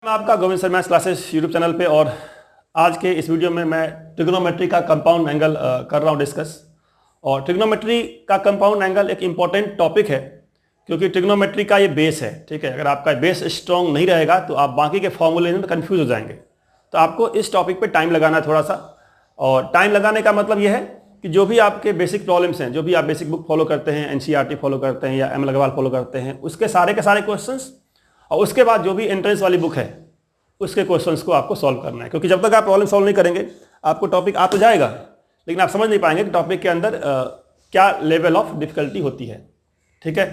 आपका Govind sir maths classes YouTube channel पे। और आज के इस वीडियो में मैं ट्रिग्नोमेट्री का कंपाउंड एंगल कर रहा हूँ डिस्कस। और ट्रिग्नोमेट्री का कंपाउंड एंगल एक इम्पॉर्टेंट टॉपिक है क्योंकि ट्रिग्नोमेट्री का ये बेस है। ठीक है, अगर आपका बेस स्ट्रॉन्ग नहीं रहेगा तो आप बाकी के फॉर्मूले में कंफ्यूज हो जाएंगे। तो आपको इस टॉपिक पे टाइम लगाना है थोड़ा सा। और टाइम लगाने का मतलब ये है कि जो भी आपके बेसिक प्रॉब्लम्स हैं, जो भी आप बेसिक बुक फॉलो करते हैं, एनसीईआरटी फॉलो करते हैं या एम अग्रवाल फॉलो करते हैं, उसके सारे के सारे क्वेश्चंस और उसके बाद जो भी एंट्रेंस वाली बुक है उसके क्वेश्चंस को आपको सॉल्व करना है। क्योंकि जब तक आप प्रॉब्लम सॉल्व नहीं करेंगे आपको टॉपिक आ तो जाएगा लेकिन आप समझ नहीं पाएंगे कि टॉपिक के अंदर क्या लेवल ऑफ डिफिकल्टी होती है। ठीक है,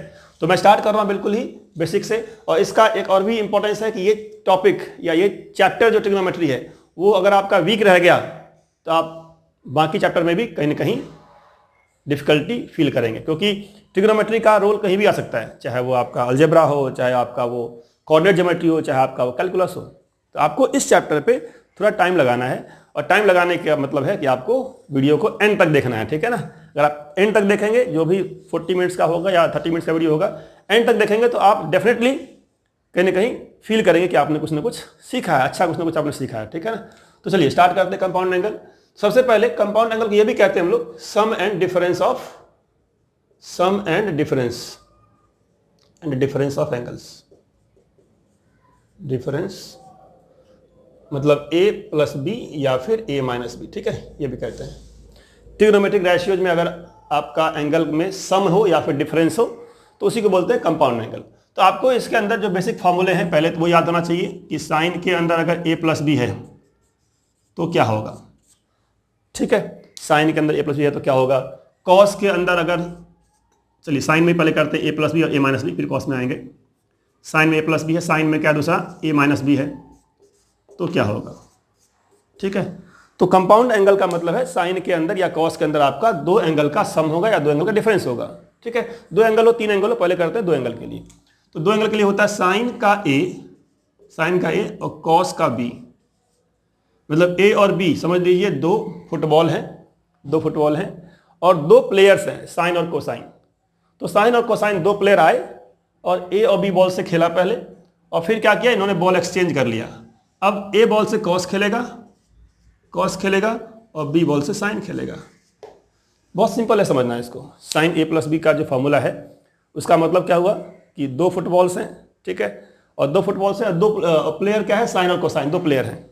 तो मैं स्टार्ट कर रहा हूँ बिल्कुल ही बेसिक से। और इसका एक और भी इंपॉर्टेंस है कि ये टॉपिक या ये चैप्टर जो ट्रिग्नोमेट्री है वो अगर आपका वीक रह गया तो आप बाकी चैप्टर में भी कहीं ना कहीं डिफिकल्टी फील करेंगे। क्योंकि ट्रिग्नोमेट्री का रोल कहीं भी आ सकता है, चाहे वो आपका अलजेब्रा हो, चाहे आपका वो कोऑर्डिनेट ज्योमेट्री हो, चाहे आपका वो कैलकुलस हो। तो आपको इस चैप्टर पे थोड़ा टाइम लगाना है। और टाइम लगाने का मतलब है कि आपको वीडियो को एंड तक देखना है। ठीक है ना, अगर आप एंड तक देखेंगे, जो भी 40 मिनट्स का होगा या 30 मिनट्स का वीडियो होगा, एंड तक देखेंगे तो आप डेफिनेटली कहीं ना कहीं फील करेंगे कि आपने कुछ ना कुछ सीखा है, अच्छा कुछ ना कुछ आपने सीखा है। ठीक है ना, तो चलिए स्टार्ट करते हैं कंपाउंड एंगल। सबसे पहले कंपाउंड एंगल को ये भी कहते हैं हम लोग sum and difference of angles. Difference मतलब a प्लस बी या फिर a माइनस बी। ठीक है, ये भी कहते हैं। ट्रिग्नोमेट्रिक रेशियोज में अगर आपका एंगल में सम हो या फिर डिफरेंस हो तो उसी को बोलते हैं कंपाउंड एंगल। तो आपको इसके अंदर जो बेसिक फॉर्मूले हैं पहले तो वो याद होना चाहिए कि साइन के अंदर अगर a प्लस बी है तो क्या होगा। ठीक है, साइन के अंदर a प्लस बी है तो क्या होगा। कॉस के अंदर अगर, चलिए साइन में पहले करते हैं a प्लस बी और a माइनस बी, फिर कॉस में आएंगे। साइन में a प्लस बी है, साइन में क्या दूसरा a माइनस बी है तो क्या होगा। ठीक है, तो कंपाउंड एंगल का मतलब है साइन के अंदर या कॉस के अंदर आपका दो एंगल का सम होगा या दो एंगल का डिफरेंस होगा। ठीक है, दो एंगल हो, तीन एंगल हो, पहले करते हैं दो एंगल के लिए। तो दो एंगल के लिए होता है साइन का ए और कॉस का बी। मतलब ए और बी समझ लीजिए दो फुटबॉल हैं और दो प्लेयर्स हैं, साइन और कोसाइन। तो साइन और कोसाइन दो प्लेयर आए और ए और बी बॉल से खेला पहले, और फिर क्या किया, इन्होंने बॉल एक्सचेंज कर लिया। अब ए बॉल से कॉस खेलेगा और बी बॉल से साइन खेलेगा। बहुत सिंपल है समझना इसको। साइन ए प्लस बी का जो फॉर्मूला है उसका मतलब क्या हुआ कि दो फुटबॉल्स हैं। ठीक है, और दो फुटबॉल्स हैं, दो प्लेयर क्या है, साइन और कोसाइन, दो प्लेयर हैं।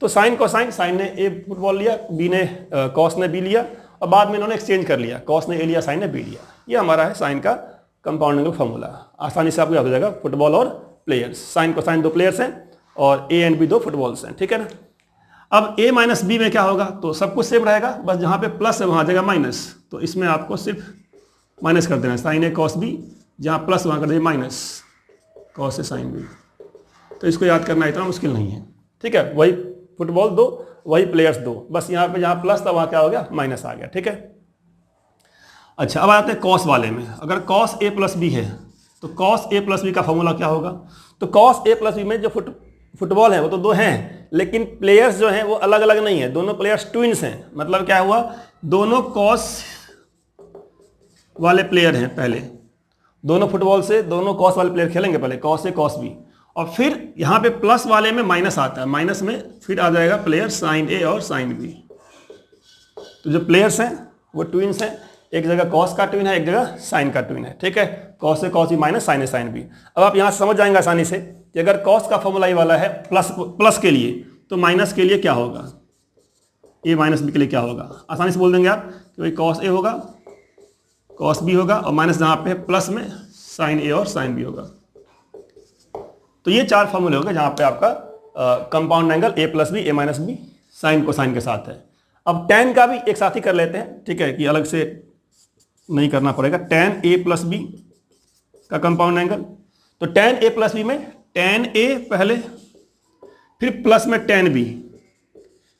तो साइन कोसाइन, साइन ने ए फुटबॉल लिया, बी ने कॉस ने बी लिया और बाद में इन्होंने एक्सचेंज कर लिया, कॉस ने ए लिया, साइन ने बी लिया। ये हमारा है साइन का कंपाउंड एंगल फॉर्मूला। आसानी से आपको याद हो जाएगा, फुटबॉल और प्लेयर्स, साइन कोसाइन दो प्लेयर्स हैं और ए एंड बी दो फुटबॉल्स हैं। ठीक है ना, अब a माइनस बी में क्या होगा, तो सब कुछ सेम रहेगा, बस जहाँ पे प्लस है वहाँ आ जाएगा माइनस। तो इसमें आपको सिर्फ माइनस कर देना है, साइन ए कॉस बी, जहाँ प्लस वहाँ कर दीजिए minus cos A sine B. तो इसको याद करना इतना मुश्किल नहीं है। ठीक है, वही फुटबॉल दो, वही प्लेयर्स दो, बस यहाँ पे जहाँ प्लस था वहाँ क्या हो गया, माइनस आ गया। ठीक है, अच्छा अब आते हैं कॉस वाले में। अगर कॉस ए प्लस बी है तो कॉस ए प्लस बी का फॉर्मूला क्या होगा। तो कॉस ए प्लस बी में जो फुटबॉल है वो तो दो हैं, लेकिन प्लेयर्स जो हैं वो अलग अलग नहीं है, दोनों प्लेयर्स ट्विंस हैं। मतलब क्या हुआ, दोनों कॉस वाले प्लेयर हैं। पहले दोनों फुटबॉल से दोनों कॉस वाले प्लेयर खेलेंगे, पहले कॉस ए कॉस बी, और फिर यहाँ पे प्लस वाले में माइनस आता है, माइनस में फिर आ जाएगा प्लेयर साइन ए और साइन बी। तो जो प्लेयर्स हैं वो ट्विंस हैं, एक जगह कॉस का ट्विन है, एक जगह साइन का ट्विन है। ठीक है, कॉस ए कॉस बी माइनस साइन ए साइन बी। अब आप यहाँ समझ जाएंगे आसानी से कि अगर कॉस का फॉर्मूला ये वाला है प्लस के लिए, तो माइनस के लिए क्या होगा, ए माइनस बी के लिए क्या होगा। आसानी से बोल देंगे आप कि भाई कॉस ए होगा, कॉस बी होगा, और माइनस जहाँ पे प्लस में साइन ए और साइन बी होगा। तो ये चार फॉर्मूले होंगे जहाँ पे आपका compound angle A plus B, A minus B, sine cosine के साथ है। अब tan का भी एक साथ ही कर लेते हैं। ठीक है, कि अलग से नहीं करना पड़ेगा। tan a प्लस बी का कंपाउंड एंगल, तो tan a प्लस बी में tan a पहले, फिर प्लस में tan b।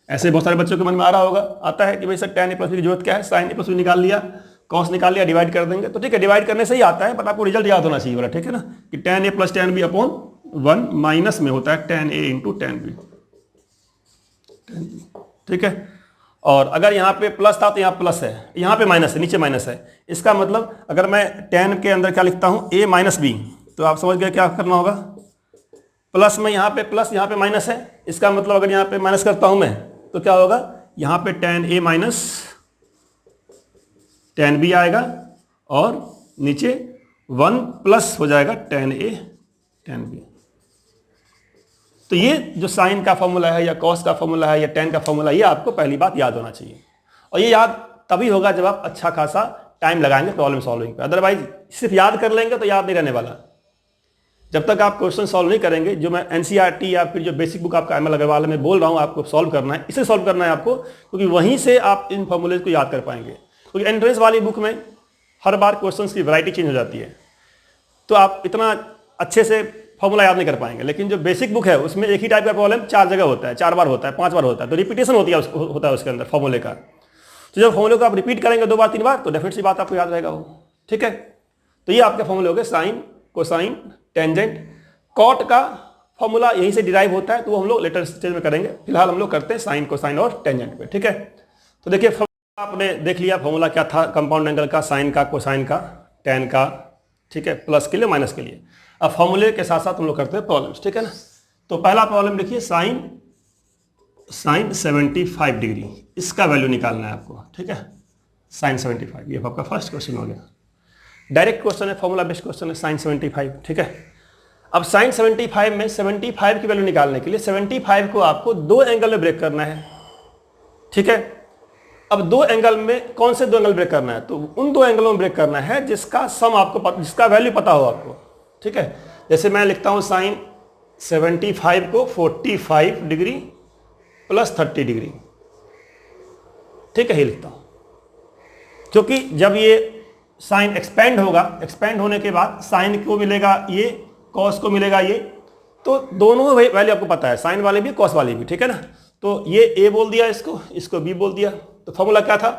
ऐसे बहुत सारे बच्चों के मन में आ रहा होगा, आता है कि भाई sir tan a plus B की जरूरत क्या है, sin a प्लस बी निकाल लिया, cos निकाल लिया, डिवाइड कर देंगे। तो ठीक है, डिवाइड करने से ही आता है, बट आपको रिजल्ट याद होना चाहिए वाला। ठीक है ना, कि tan a plus tan b upon 1 minus में होता है tan a into tan b। ठीक है, और अगर यहाँ पे प्लस था तो यहाँ प्लस है, यहाँ पे माइनस है, नीचे माइनस है। इसका मतलब अगर मैं tan के अंदर क्या लिखता हूँ, a माइनस बी, तो आप समझ गए क्या करना होगा, प्लस में यहाँ पे प्लस, यहाँ पे माइनस है, इसका मतलब अगर यहाँ पे माइनस करता हूँ मैं तो क्या होगा, यहाँ पे tan A minus tan B आएगा और नीचे 1 प्लस हो जाएगा tan A tan B। तो ये जो साइन का फॉर्मूला है या कॉस का फॉर्मूला है या tan का फॉर्मूला, ये आपको पहली बात याद होना चाहिए। और ये याद तभी होगा जब आप अच्छा खासा टाइम लगाएंगे प्रॉब्लम सॉल्विंग पे, अदरवाइज सिर्फ याद कर लेंगे तो याद नहीं रहने वाला। जब तक आप क्वेश्चन सॉल्व नहीं करेंगे, जो मैं एनसीईआरटी या फिर जो बेसिक बुक आपका एमएल अग्रवाल में बोल रहा हूँ आपको सॉल्व करना है, इसे सॉल्व करना है आपको, क्योंकि वहीं से आप इन फॉर्मूलेज को याद कर पाएंगे। क्योंकि एंट्रेंस वाली बुक में हर बार क्वेश्चंस की वैरायटी चेंज हो जाती है, तो आप इतना अच्छे से फॉर्मूला याद नहीं कर पाएंगे। लेकिन जो बेसिक बुक है उसमें एक ही टाइप का प्रॉब्लम 4 जगह होता है, 4 बार होता है, 5 बार होता है, तो रिपीटेशन होता है उसके अंदर फॉर्मूले का। तो जब फॉर्मूले को आप रिपीट करेंगे 2 बार 3 बार तो डेफिनेट सी बात आपको याद रहेगा वो। ठीक है, तो ये आपके फॉर्मूले हो गए साइन, कोसाइन, टेंजेंट। कॉट का फॉर्मूला यहीं से डिराइव होता है, तो वो हम लोग लेटर स्टेज में करेंगे। फिलहाल हम लोग करते हैं साइन, कोसाइन और टेंजेंट पे। ठीक है, तो देखिए आपने देख लिया फॉर्मूला क्या था कंपाउंड एंगल का, साइन का, कोसाइन का, टेन का। ठीक है, प्लस के लिए माइनस के लिए। अब फॉर्मूले के साथ साथ हम लोग करते हैं प्रॉब्लम्स। ठीक है ना, तो पहला प्रॉब्लम देखिए, साइन 75 डिग्री, इसका वैल्यू निकालना है आपको। ठीक है, साइन 75, ये आपका फर्स्ट क्वेश्चन हो गया। डायरेक्ट क्वेश्चन है, फॉर्मूला बेस्ड क्वेश्चन है, साइन 75। ठीक है, अब साइन 75 में 75 की वैल्यू निकालने के लिए 75 को आपको 2 एंगल में ब्रेक करना है। ठीक है, अब 2 एंगल में कौन से 2 एंगल ब्रेक करना है, तो उन 2 एंगलों में ब्रेक करना है जिसका सम आपको जिसका वैल्यू पता हो आपको। ठीक है, जैसे मैं लिखता हूं साइन 75 को 45 डिग्री प्लस 30 डिग्री। ठीक है, ये लिखता हूं क्योंकि जब ये साइन एक्सपेंड होगा, एक्सपेंड होने के बाद साइन को मिलेगा ये, कॉस को मिलेगा ये, तो दोनों वैल्यू आपको पता है, साइन वाले भी कॉस वाले भी। ठीक है ना, तो ये ए बोल दिया, इसको बी बोल दिया। तो फॉर्मूला क्या था,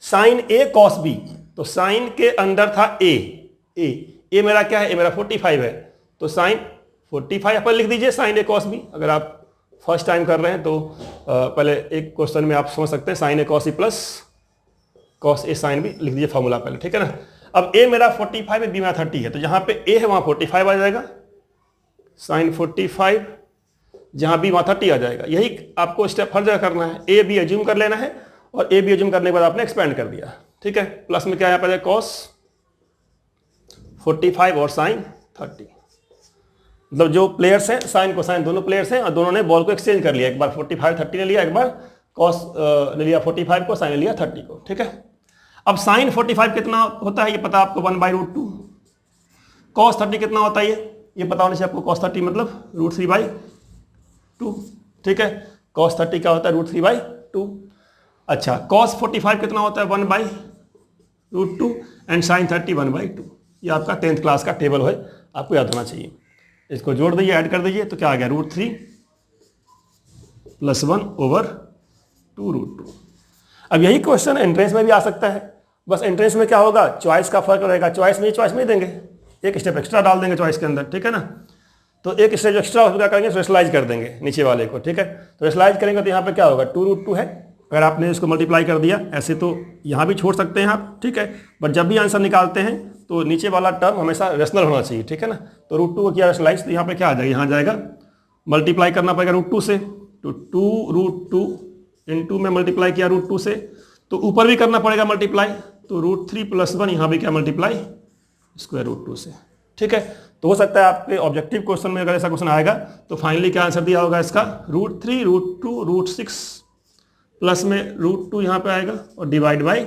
साइन ए कॉस बी। तो साइन के अंदर था ए मेरा क्या है, ए मेरा 45 है, तो साइन 45 अपन लिख दीजिए साइन ए कॉस बी। अगर आप फर्स्ट टाइम कर रहे हैं तो पहले एक क्वेश्चन में आप समझ सकते हैं साइन ए कॉस ई प्लस कॉस ए साइन बी लिख दीजिए फॉर्मूला पहले। ठीक है ना, अब ए मेरा 45 है, बी मेरा 30 है, तो जहां पे ए है वहां 45 आ जाएगा, साइन 45, जहां बी वहां 30 आ जाएगा। यही आपको स्टेप हर जगह करना है, ए बी एज्यूम कर लेना है और ए बी एज्यूम करने के बाद आपने एक्सपेंड कर दिया। ठीक है, प्लस में क्या है पहले कॉस 45 और साइन 30, मतलब जो प्लेयर्स हैं साइन को साइन दोनों प्लेयर्स हैं और दोनों ने बॉल को एक्सचेंज कर लिया, एक बार 45 30 ने लिया, एक बार कॉस ने लिया 45 को, साइन ने लिया 30 को। ठीक है, अब साइन 45 कितना होता है ये पता आपको, 1/√2। कॉस 30 कितना होता है ये पता होने से आपको, कॉस 30 मतलब √3/2। ठीक है, कॉस 30 क्या होता है, √3/2। अच्छा, कॉस 45 कितना होता है, 1/√2 एंड साइन 30 1/2। ये आपका 10th क्लास का टेबल है, आपको याद होना चाहिए। इसको जोड़ दीजिए, ऐड कर दीजिए, तो क्या आ गया, √3 + 1/2√2। अब यही क्वेश्चन एंट्रेंस में भी आ सकता है, बस एंट्रेंस में क्या होगा, चॉइस का फर्क रहेगा। चॉइस में देंगे, एक स्टेप एक्स्ट्रा डाल देंगे चॉइस के अंदर। ठीक है ना, तो एक स्टेप एक्स्ट्रा उसको क्या करेंगे, रेशनलाइज कर देंगे नीचे वाले को। ठीक है, तो रेशनलाइज करेंगे तो यहाँ पे क्या होगा, 2√2 है। अगर आपने इसको मल्टीप्लाई कर दिया ऐसे तो यहाँ भी छोड़ सकते हैं आप। ठीक है, बट जब भी आंसर निकालते हैं तो नीचे वाला टर्म हमेशा रेशनल होना चाहिए। ठीक है ना, तो √2 को किया रेशनलाइज, तो यहाँ पे क्या आ जाएगा, यहाँ जाएगा मल्टीप्लाई करना पड़ेगा √2 से, तो 2√2 × में मल्टीप्लाई किया √2 से, तो ऊपर भी करना पड़ेगा मल्टीप्लाई, तो √3 + 1 यहाँ भी क्या मल्टीप्लाई स्क्वायर √2 से। ठीक है, तो हो सकता है आपके ऑब्जेक्टिव क्वेश्चन में अगर ऐसा क्वेश्चन आएगा तो फाइनली क्या आंसर दिया होगा इसका, √3 √2 √6 प्लस में √2 यहाँ पे आएगा और डिवाइड बाई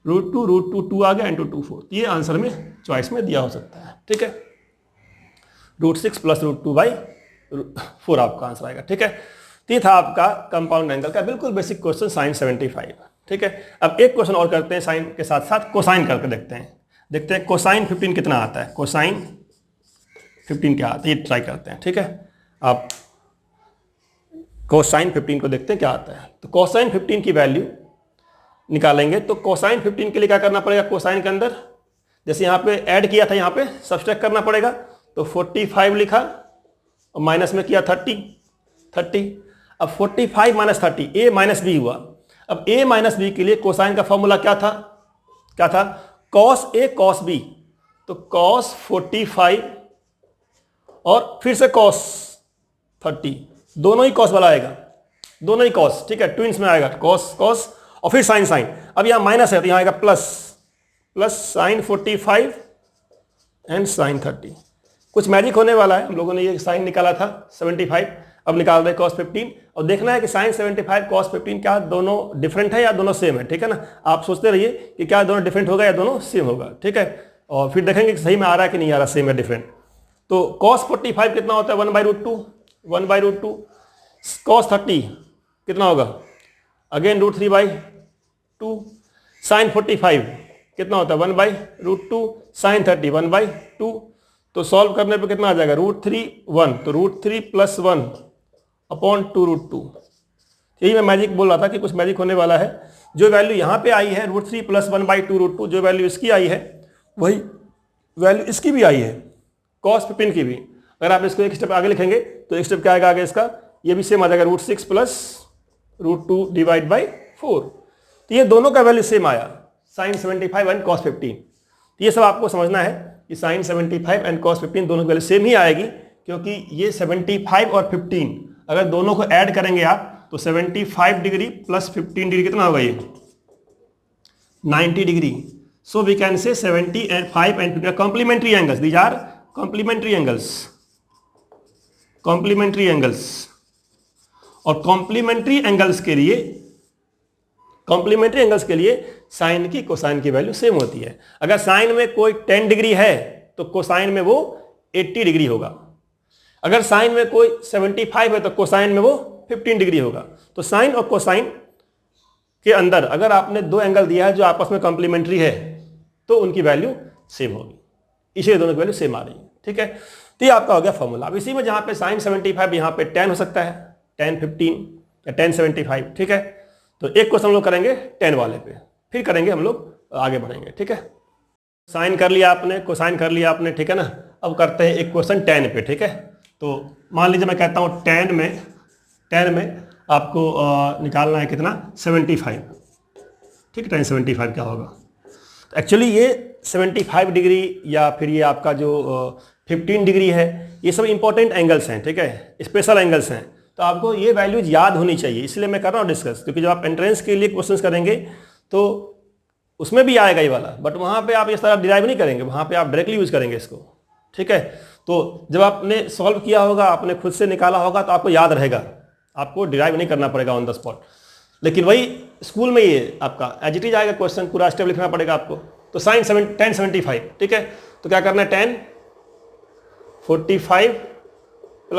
√2 √2 2 आ गया इंटू 2 4। ये आंसर में चॉइस में दिया हो सकता है। ठीक है, √6 + √2/4 आपका आंसर आएगा। ठीक है, तो ये था आपका कंपाउंड एंगल का बिल्कुल बेसिक क्वेश्चन साइन 75। ठीक है, अब एक क्वेश्चन और करते हैं साइन के साथ साथ कोसाइन करके देखते हैं कोसाइन 15 कितना आता है, कोसाइन 15 क्या आता है, ये ट्राई करते हैं। ठीक है, आप कोसाइन 15 को देखते हैं क्या आता है। तो कोसाइन 15 की वैल्यू निकालेंगे, तो कोसाइन 15 के लिए क्या करना पड़ेगा, कोसाइन के अंदर जैसे यहाँ पे ऐड किया था यहाँ पे सब्सट्रैक्ट करना पड़ेगा, तो 45 लिखा और माइनस में किया 30। अब 45 - 30 a - b हुआ। अब a - b के लिए कोसाइन का फॉर्मूला क्या था, cos a cos b, तो cos 45 और फिर से cos 30, दोनों ही कॉस वाला आएगा, दोनों ही कॉस, ठीक है, ट्विंस में आएगा, कॉस कॉस और फिर साइन साइन। अब यहाँ माइनस है तो यहाँ आएगा plus, plus sine 45 and sine 30। कुछ मैजिक होने वाला है, हम लोगों ने ये साइन निकाला था 75, अब निकाल रहे कॉस 15, और देखना है कि साइन 75 कॉस 15 क्या दोनों डिफरेंट है या दोनों सेम है, ठीक है ना। आप सोचते रहिए कि क्या दोनों डिफरेंट होगा या दोनों सेम होगा, ठीक है, और फिर देखेंगे कि सही में आ रहा है कि नहीं आ रहा, सेम है डिफरेंट। तो कॉस 45 कितना होता है 1/√2, 1/√2। कॉस 30 कितना होगा, अगेन √3/2। साइन 45 कितना होता है 1/√2, साइन 30 1/2। तो सॉल्व करने पे कितना आ जाएगा √3 1, तो √3 + 1 अपॉन 2√2। यही मैं मैजिक बोल रहा था कि कुछ मैजिक होने वाला है। जो वैल्यू यहाँ पे आई है √3 + 1/2√2, जो वैल्यू इसकी आई है वही वैल्यू इसकी भी आई है, कॉस 15 की भी। अगर आप इसको एक स्टेप आगे लिखेंगे तो एक स्टेप क्या आएगा आगे इसका, ये भी सेम आ जाएगा √6 + √2 / 4। तो ये दोनों का वैल्यू सेम आया, साइन 75 एंड कॉस 15। तो ये सब आपको समझना है कि साइन 75 एंड कॉस 15 दोनों की वैल्यू सेम ही आएगी, क्योंकि ये 75 और 15 अगर दोनों को ऐड करेंगे आप तो 75 डिग्री + 15 डिग्री कितना होगा, ये 90 degree. So we can say 75 and 15 complementary angles, these are complementary angles, complementary angles. और कॉम्प्लीमेंट्री एंगल्स के लिए साइन की कोसाइन की वैल्यू सेम होती है। अगर साइन में कोई 10 डिग्री है तो कोसाइन में वो 80 डिग्री होगा, अगर साइन में कोई 75 है तो कोसाइन में वो 15 डिग्री होगा। तो साइन और कोसाइन के अंदर अगर आपने दो एंगल दिया है जो आपस में कॉम्प्लीमेंट्री है तो उनकी वैल्यू सेम होगी, इसलिए दोनों की वैल्यू सेम आ रही है, ठीक है। तो ये आपका हो गया फॉर्मूला। अब इसी में जहां पे साइन 75 यहाँ पे 10 हो सकता है, 10 15 या 10 75, ठीक है। तो एक क्वेश्चन हम लोग करेंगे 10 वाले पे, फिर करेंगे हम लोग आगे बढ़ेंगे, ठीक है। साइन कर लिया आपने, कोसाइन कर लिया आपने, ठीक है ना। अब करते हैं एक क्वेश्चन 10 पे, ठीक है। तो मान लीजिए मैं कहता हूँ 10 में आपको निकालना है कितना 75, ठीक है। 10 75 क्या होगा, तो एक्चुअली ये 75 डिग्री या फिर ये आपका जो 15 डिग्री है, ये सब इंपॉर्टेंट एंगल्स हैं, ठीक है, स्पेशल एंगल्स हैं। तो आपको ये वैल्यूज याद होनी चाहिए, इसलिए मैं कर रहा हूँ डिस्कस, क्योंकि जब आप एंट्रेंस के लिए क्वेश्चंस करेंगे तो उसमें भी आएगा ये वाला, बट वहाँ पे आप इस तरह डिराइव नहीं करेंगे, वहाँ पे आप डायरेक्टली यूज करेंगे इसको, ठीक है। तो जब आपने सॉल्व किया होगा, आपने खुद से निकाला होगा तो आपको याद रहेगा, आपको डिराइव नहीं करना पड़ेगा ऑन द स्पॉट। लेकिन वही स्कूल में ये आपका एज इट इज आएगा क्वेश्चन, पूरा स्टेप लिखना पड़ेगा आपको। तो साइन 10 75, ठीक है। तो क्या करना है 10 45 +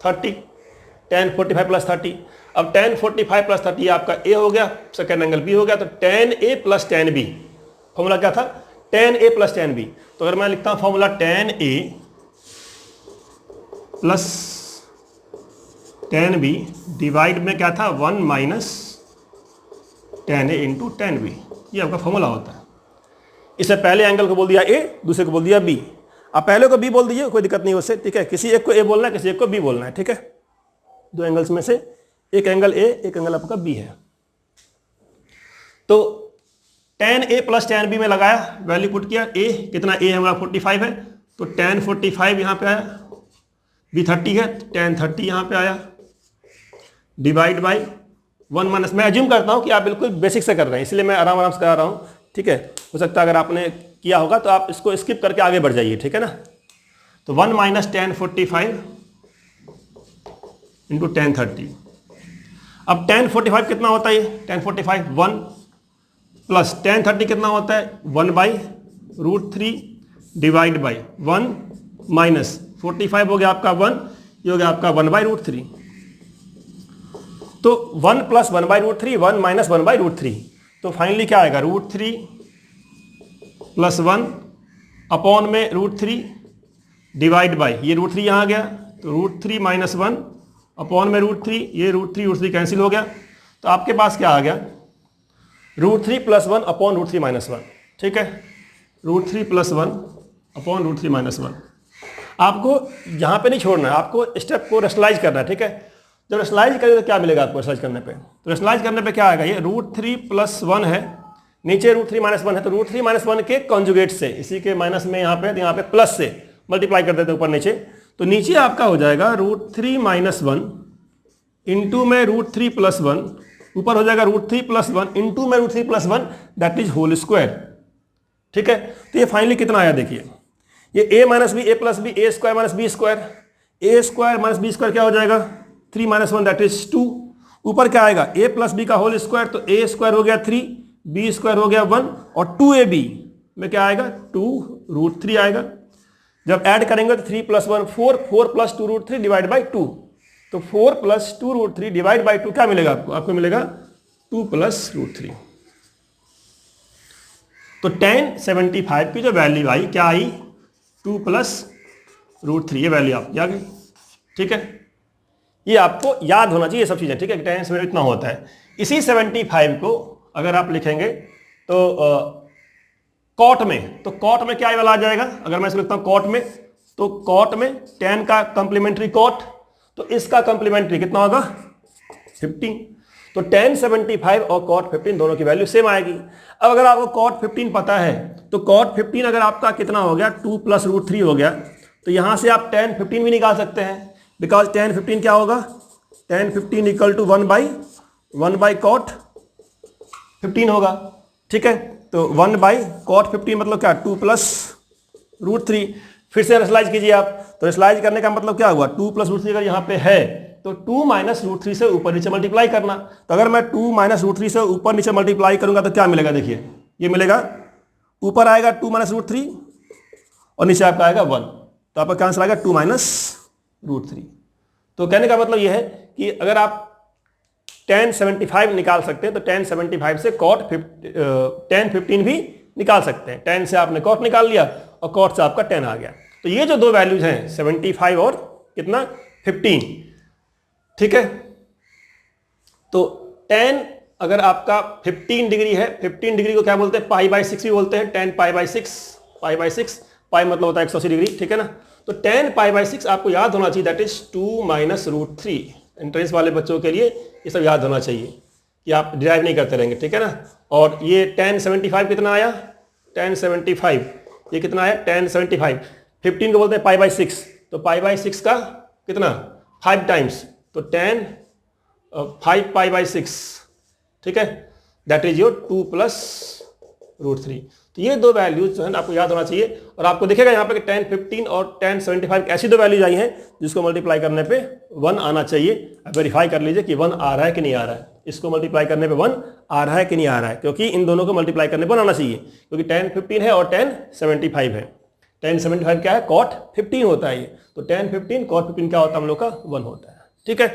30, 10 45 + 30। अब 10 45 + 30 आपका ए हो गया, सेकेंड एंगल बी हो गया। तो 10A + 10B, फॉर्मूला क्या था 10A + 10B। तो अगर मैं लिखता हूं फॉर्मूला 10A + 10B डिवाइड में क्या था 1 - 10A × 10B, ये आपका फॉर्मूला होता है। इससे पहले एंगल को बोल दिया A, दूसरे को बोल दिया B। अब पहले को B बोल दीजिए, कोई दिक्कत नहीं उससे, ठीक है। किसी एक को A बोलना है, किसी एक को B बोलना है, ठीक है। दो एंगल्स में से एक एंगल A, एक एंगल आपका B है। तो 10A + 10B में लगाया, वैल्यू पुट किया, A कितना, A हमारा 45 है, तो 10 45 यहाँ पे आया, B 30 है, 10 30 यहाँ पे आया, डिवाइड बाई 1 - मैं अज्यूम करता हूँ कि आप बिल्कुल बेसिक से कर रहे हैं, इसलिए मैं आराम से करा रहा हूँ, ठीक है। हो सकता है अगर आपने किया होगा तो आप इसको स्किप करके आगे बढ़ जाइए, ठीक है ना। तो 1 - 10 45 × 10 30। अब 10 45 कितना होता है, 10 45 1 + 10 30 कितना होता है 1/√3 डिवाइड बाई 1 - 45 हो गया आपका 1, ये हो गया आपका 1/√3। तो 1 + 1/√3, 1 - 1/√3, तो फाइनली क्या आएगा √3 + 1 अपॉन में √3 डिवाइड बाई, ये √3 यहाँ आ गया, तो √3 - 1 अपॉन में √3, ये √3 कैंसिल हो गया। तो आपके पास क्या आ गया √3 + 1 अपॉन √3 - 1, ठीक है। √3 + 1 अपॉन √3 - 1। आपको यहाँ पे नहीं छोड़ना है, आपको स्टेप को रेशनलाइज करना है, ठीक है। जब रेशनलाइज करेंगे तो क्या मिलेगा आपको रेशनलाइज करने पे, तो रेशनलाइज करने पे क्या आएगा, ये √3 + 1 है, नीचे √3 - 1 है, तो √3 - 1 के कॉन्जुगेट से, इसी के माइनस में यहाँ पे प्लस से मल्टीप्लाई कर देते हैं ऊपर नीचे, तो नीचे आपका हो जाएगा √3 - 1 इंटू में √3 + 1, ऊपर हो जाएगा √3 + 1 इंटू में √3 + 1 दैट इज होल स्क्वायर। ठीक है, तो ये फाइनली कितना आया देखिए, ये a - b, a + b, a² - b², a² - b² क्या हो जाएगा 3 - 1 दैट इज 2। ऊपर क्या आएगा a + b का होल स्क्वायर, तो a² हो गया 3, b² हो गया 1 और 2ab में क्या आएगा 2√3 आएगा। जब ऐड करेंगे तो 3 + 1 4, 4 + 2√3 डिवाइड बाई 2, तो 4 + 2√3 डिवाइड बाई 2 क्या मिलेगा आपको, आपको मिलेगा 2 + √3। तो tan 75 की जो वैल्यू आई क्या आई 2 + √3, ये वैल्यू आपकी आ गई। ठीक है, ये आपको याद होना चाहिए ये सब चीज़ें। ठीक है, tan 75 इतना होता है। इसी 75 को अगर आप लिखेंगे तो कॉट में, तो कॉट में क्या वाला आ जाएगा, अगर मैं इसको लिखता हूँ कॉट में, तो कॉट में tan का कंप्लीमेंट्री कॉट, तो इसका कंप्लीमेंट्री कितना होगा 15। तो tan 75 और cot 15 दोनों की वैल्यू सेम आएगी। अब अगर आपको cot 15 पता है तो cot 15 अगर आपका कितना हो गया 2 + √3 हो गया, तो यहां से आप tan 15 भी निकाल सकते हैं, बिकॉज tan 15 क्या होगा, tan 15 = 1/1 cot 15 होगा। ठीक है, तो 1/cot 15 मतलब क्या 2 + √3। फिर से रेशनलाइज कीजिए आप, तो रेशनलाइज करने का मतलब क्या हुआ 2 + √3 अगर यहाँ पे है तो 2 - √3 से ऊपर नीचे मल्टीप्लाई करना। तो अगर मैं 2 - √3 से ऊपर नीचे मल्टीप्लाई करूंगा तो क्या मिलेगा, देखिए ये मिलेगा, ऊपर आएगा 2 - √3 और नीचे आपका आएगा 1, तो आपका क्या आंसर आएगा 2 - √3। तो कहने का मतलब यह है कि अगर आप tan 75 निकाल सकते हैं तो tan 75 से tan 15 भी निकाल सकते हैं। tan से आपने cot निकाल लिया और cot से आपका tan आ गया। तो ये जो दो वैल्यूज हैं 75 और कितना 15, ठीक है, तो tan अगर आपका 15 डिग्री है, 15 डिग्री को क्या बोलते हैं π/6 भी बोलते हैं, tan π/6 पाई मतलब होता है 180 डिग्री। ठीक है ना, तो tan π/6 आपको याद होना चाहिए दैट इज 2 - √3। एंट्रेंस वाले बच्चों के लिए ये सब याद होना चाहिए कि आप डिराइव नहीं करते रहेंगे। ठीक है ना, और ये tan 75 कितना आया, tan 75 ये कितना आया tan 75, 15 को बोलते हैं π/6, तो π/6 का कितना 5 टाइम्स, तो tan 5 π/6, ठीक है, दैट इज योर 2 + √3। तो ये दो वैल्यूज जो है आपको याद होना चाहिए। और आपको दिखेगा यहाँ पे कि tan 15 और tan 75 ऐसी दो वैल्यूज आई हैं जिसको मल्टीप्लाई करने पे 1 आना चाहिए। अब वेरीफाई कर लीजिए कि 1 आ रहा है कि नहीं आ रहा है, इसको मल्टीप्लाई करने पे 1 आ रहा है कि नहीं आ रहा है, क्योंकि इन दोनों को मल्टीप्लाई करने पर 1 आना चाहिए, क्योंकि tan 15 है और tan 75 है। tan 75 क्या है cot 15 होता है ये, तो tan 15 cot 15 क्या होता है हम लोग का 1 होता है। ठीक है,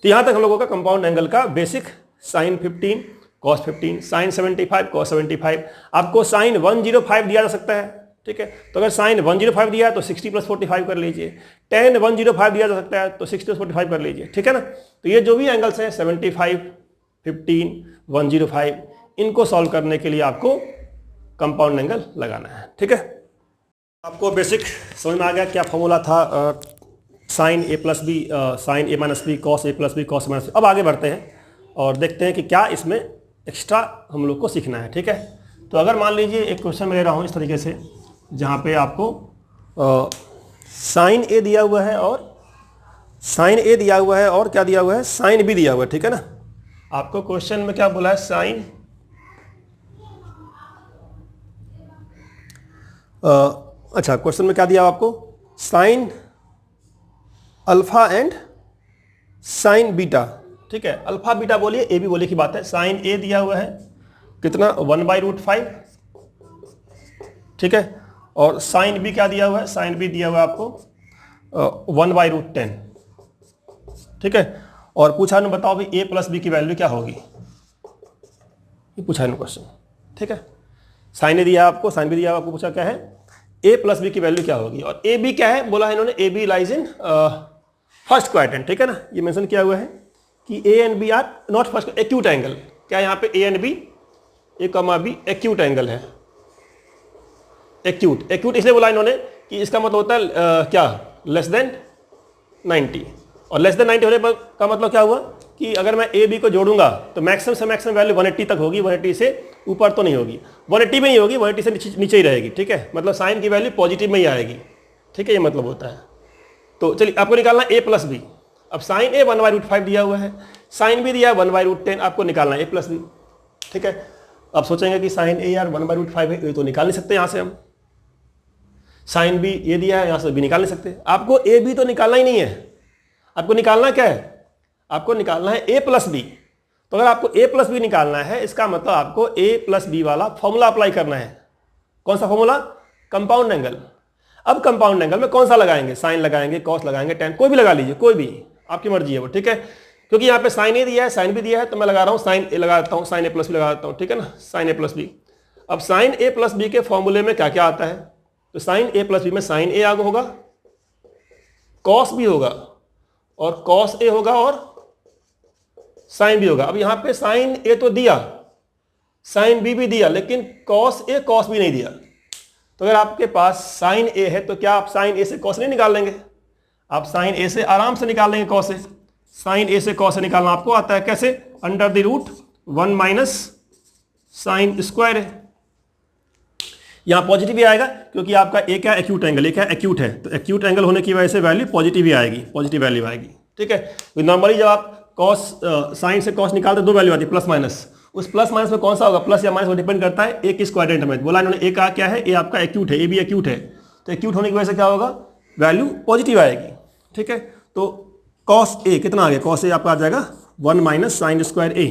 तो यहाँ तक हम लोगों का कंपाउंड एंगल का basic sin 15 cos 15 sin 75 cos 75। आपको sin 105 दिया जा सकता है। ठीक है, तो अगर sin 105 दिया है तो 60 + 45 कर लीजिए, tan 105 दिया जा सकता है तो 60 + 45 कर लीजिए। ठीक है ना, तो ये जो भी एंगल्स हैं 75 15 105 इनको सॉल्व करने के लिए आपको कंपाउंड एंगल लगाना है। ठीक है, आपको बेसिक समझ में आ गया क्या फॉर्मूला था sin a + b sin a - b cos a + b cos a - b। अब आगे बढ़ते हैं और देखते हैं कि क्या इसमें एक्स्ट्रा हम लोग को सीखना है। ठीक है, तो अगर मान लीजिए एक क्वेश्चन मैं ले रहा हूँ इस तरीके से, जहाँ पे आपको sin a दिया हुआ है और sin a दिया हुआ है और क्या दिया हुआ है sin b दिया हुआ है। ठीक है ना, आपको क्वेश्चन में क्या बोला है sin अच्छा क्वेश्चन में क्या दिया आपको sin alpha and sin beta. ठीक है, अल्फा बीटा बोलिए ए बी बोलिए की बात है। sin a दिया हुआ है कितना 1/√5, ठीक है, और sin b क्या दिया हुआ है, sin b दिया हुआ है आपको 1/√10। ठीक है, और पूछा ना बताओ भाई a + b की वैल्यू क्या होगी, ये पूछा है ना क्वेश्चन। ठीक है, sin a दिया है आपको, sin b दिया हुआ आपको, पूछा क्या है a + b की वैल्यू क्या होगी, और a b क्या है बोला है इन्होंने a b lies in first quadrant. ठीक है ना, ये मेंशन किया हुआ है कि a and b are not first acute angle. क्या यहाँ पे a and b a, b acute angle है। एक्यूट इसलिए बोला इन्होंने कि इसका मतलब होता है क्या लेस देन 90, और लेस देन 90 होने पर का मतलब क्या हुआ कि अगर मैं a b को जोड़ूंगा तो मैक्सिमम से मैक्सिमम वैल्यू 180 तक होगी, 180 से ऊपर तो नहीं होगी, 180 में ही होगी, 180 से नीचे ही रहेगी। ठीक है, मतलब साइन की वैल्यू पॉजिटिव में ही आएगी। ठीक है, ये मतलब होता है। तो चलिए आपको निकालना है a प्लस बी। अब साइन ए 1/√5 दिया हुआ है, साइन बी दिया है 1/√10, आपको निकालना है a प्लस बी। ठीक है, अब सोचेंगे कि साइन ए यार 1/√5 है, ये तो निकाल नहीं सकते यहाँ से हम। साइन बी ये दिया है, यहाँ से भी निकाल नहीं सकते। आपको ए बी तो निकालना ही नहीं है, आपको निकालना क्या है, आपको निकालना है a प्लस बी। तो अगर आपको a प्लस बी निकालना है, इसका मतलब आपको a प्लस बी वाला फॉर्मूला अप्लाई करना है। कौन सा फॉर्मूला? Compound angle. अब कंपाउंड एंगल में कौन सा लगाएंगे? साइन लगाएंगे, कॉस लगाएंगे, टेन, कोई भी लगा लीजिए, कोई भी, आपकी मर्जी है वो। ठीक है, क्योंकि यहाँ पे साइन ए दिया है, साइन बी दिया है, तो मैं लगा रहा हूँ साइन ए लगा देता हूँ, साइन ए प्लस बी लगा देता हूँ। ठीक है ना, साइन ए प्लस बी। अब साइन ए प्लस बी के फॉर्मूले में क्या क्या आता है? तो साइन ए प्लस बी में साइन ए आगे होगा, कॉस बी होगा, और कॉस ए होगा, और साइन बी होगा। अब यहाँ पे साइन ए तो दिया, साइन बी भी दिया, लेकिन कॉस ए कॉस बी नहीं दिया। तो अगर आपके पास साइन ए है तो क्या आप साइन ए से कॉस नहीं निकाल लेंगे? आप साइन ए से आराम से निकाल लेंगे कॉस ए। साइन ए से कॉस ए निकालना आपको आता है, कैसे? Under the root 1 minus sine square है। यहाँ पॉजिटिव भी आएगा क्योंकि आपका ए क्या एक्यूट एंगल, ए क्या एक्यूट है, तो एक्यूट एंगल होने की वजह से वैल्यू पॉजिटिव ही आएगी, पॉजिटिव वैल्यू आएगी। ठीक है, तो नॉर्मली जब आप कॉस साइन से कॉस निकालते दो वैल्यू आती है, प्लस माइनस। उस प्लस माइनस में कौन सा होगा, प्लस या माइनस, वो डिपेंड करता है ए किस क्वाड्रेंट में। बोला इन्होंने ए का क्या है, ए आपका एक्यूट है, ए भी एक्यूट है, तो एक्यूट होने की वजह से क्या होगा, वैल्यू पॉजिटिव आएगी। ठीक है, तो कॉस ए कितना आ गया, कॉस ए आपका आ जाएगा 1 माइनस साइन स्क्वायर ए,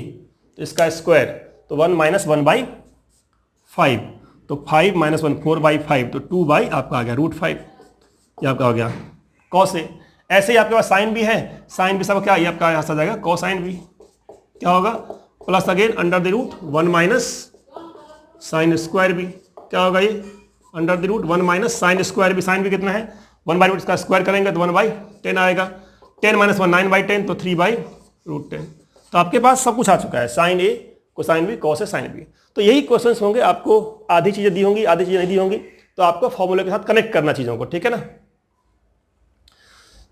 तो इसका स्क्वायर, तो 1 माइनस 1/5, तो 5 माइनस 1 4/5, तो 2 आपका आ गया √5, ये आपका हो गया कॉस ए। ऐसे ही आपके पास साइन भी है, साइन भी सब क्या, ये आपका यहाँ से आ जाएगा कोसाइन भी, क्या होगा, plus again under the root 1 minus sine square भी, क्या होगा ये, under the root 1 minus sine square भी। साइन भी कितना है, 1/√, इसका स्क्वायर करेंगे तो 1/10 आएगा, 10 माइनस 1 9/10, तो 3/√10। तो आपके पास सब कुछ आ चुका है, sign A, cosine B, cos A, sine B. तो यही क्वेश्चंस होंगे, आपको आधी चीज़ें दी होंगी, आधी चीज़ें नहीं दी होंगी, तो आपको फॉर्मूले के साथ कनेक्ट करना चीज़ों को। ठीक है ना,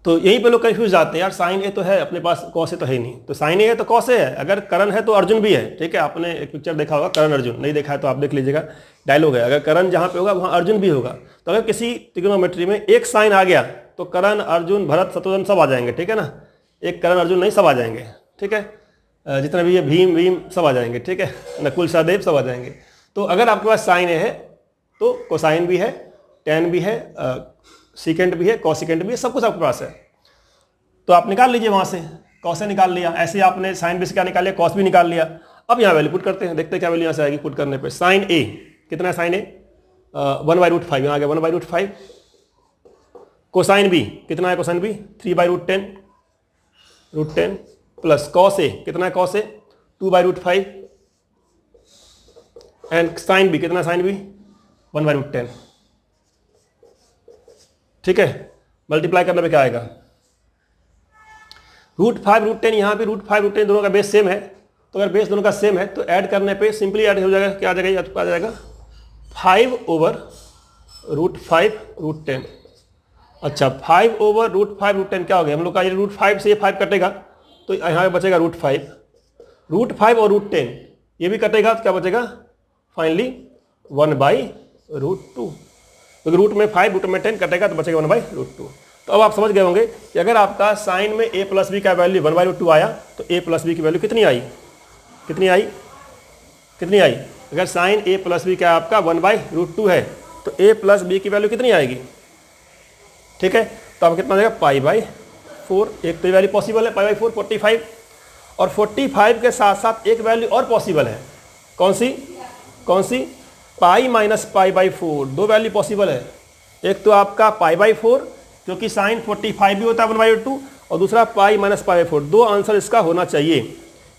तो यहीं पे लोग कंफ्यूज जाते हैं, यार साइन ए तो है अपने पास, कॉस ए तो है नहीं, तो साइन ए है तो कॉस ए है, अगर करण है तो अर्जुन भी है। ठीक है, आपने एक पिक्चर देखा होगा करण अर्जुन, नहीं देखा है तो आप देख लीजिएगा, डायलॉग है, अगर करण जहाँ पे होगा वहाँ अर्जुन भी होगा। तो अगर किसी ट्रिग्नोमेट्री में एक साइन आ गया तो करण, अर्जुन, भरत, शत्रुघ्न सब आ जाएंगे। ठीक है ना, एक करण अर्जुन नहीं, सब आ जाएंगे। ठीक है, जितना भी है भीम वीम सब आ जाएंगे। ठीक है, नकुल सहदेव सब आ जाएंगे। तो अगर आपके पास साइन ए है तो कोसाइन भी है, टेन भी है, सीकेंट भी है, कॉसिकेंट भी है, सब कुछ आपके पास है। तो आप निकाल लीजिए वहाँ से, कॉस से निकाल लिया, ऐसे आपने साइन बी से क्या निकाल लिया, कॉस भी निकाल लिया। अब यहाँ वैल्यू पुट करते हैं, देखते हैं क्या वैल्यू यहाँ से आएगी पुट करने पे। साइन ए कितना है, साइन ए 1/√5, यहाँ आ गया 1/√5। कोसाइन बी कितना है, cosine B 3/√10, √10, plus cos A कितना है, cos A 2/√5, and sine B कितना है, साइन बी 1/√10। ठीक है, मल्टीप्लाई करने पे क्या आएगा, √5 √10, यहाँ पे √5 √10 दोनों का बेस सेम है, तो अगर बेस दोनों का सेम है तो ऐड करने पे सिंपली ऐड हो जाएगा, क्या आ जाएगा, ये आ जाएगा 5/√5 √10। अच्छा, 5/√5 √10 क्या हो गया, हम लोग का ये √5 से ये 5 कटेगा तो यहाँ पे बचेगा √5 और √10 ये भी कटेगा, तो क्या बचेगा फाइनली 1/√2, क्योंकि रूट में 5 रूट में 10 कटेगा तो बचेगा 1/√2। तो अब आप समझ गए होंगे कि अगर आपका साइन में a प्लस बी का वैल्यू 1/√2 आया तो a प्लस बी की वैल्यू कितनी आई, कितनी आई, कितनी आई। अगर साइन a प्लस बी का आपका 1/√2 है तो a प्लस बी की वैल्यू कितनी आएगी। ठीक है, तो अब कितना आएगा, π/4। एक तो वैल्यू पॉसिबल है, π/4 45, और 45 के साथ साथ एक वैल्यू और पॉसिबल है, कौन सी, कौन सी, पाई माइनस π/4। दो वैल्यू पॉसिबल है, एक तो आपका π/4 क्योंकि साइन 45 भी होता है 1/√2, और दूसरा पाई माइनस π/4। दो आंसर इसका होना चाहिए,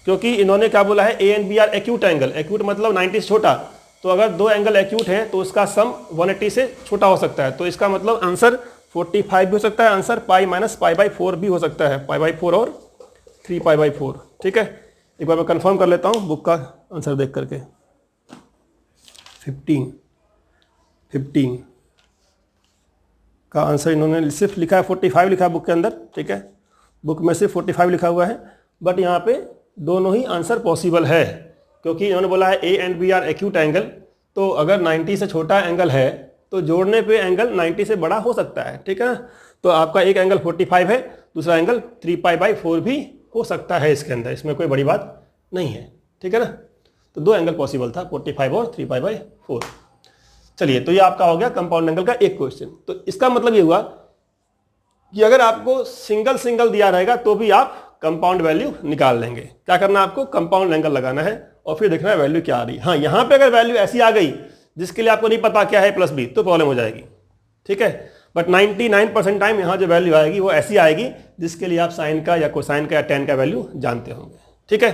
क्योंकि इन्होंने क्या बोला है, A and B are acute angle, acute मतलब 90 से छोटा, तो अगर दो एंगल एक्यूट है तो उसका सम 180 से छोटा हो सकता है, तो इसका मतलब आंसर 45 भी हो सकता है, आंसर पाई माइनस π/4 भी हो सकता है, π/4 और 3π/4। ठीक है, एक बार मैं कंफर्म कर लेता हूँ बुक का आंसर देख करके। 15 का आंसर इन्होंने सिर्फ लिखा है 45 लिखा है बुक के अंदर। ठीक है, बुक में सिर्फ 45 लिखा हुआ है, बट यहाँ पे दोनों ही आंसर पॉसिबल है, क्योंकि इन्होंने बोला है A and B are acute angle, तो अगर 90 से छोटा एंगल है तो जोड़ने पे एंगल 90 से बड़ा हो सकता है। ठीक है ना, तो आपका एक एंगल 45 है, दूसरा एंगल 3π/4 भी हो सकता है इसके अंदर, इसमें कोई बड़ी बात नहीं है, ठीक है ना। तो दो एंगल पॉसिबल था, 45 और 3π/4। चलिए, तो ये आपका हो गया कंपाउंड एंगल का एक क्वेश्चन। तो इसका मतलब ये हुआ कि अगर आपको सिंगल सिंगल दिया रहेगा तो भी आप कंपाउंड वैल्यू निकाल लेंगे। क्या करना है आपको, कंपाउंड एंगल लगाना है और फिर देखना है वैल्यू क्या आ रही है। हाँ, यहां पे अगर वैल्यू ऐसी आ गई जिसके लिए आपको नहीं पता क्या है प्लस बी, तो प्रॉब्लम हो जाएगी, ठीक है। बट 99% टाइम यहाँ जो वैल्यू आएगी वो ऐसी आएगी जिसके लिए आप साइन का या कोसाइन का या टेन का वैल्यू जानते होंगे, ठीक है।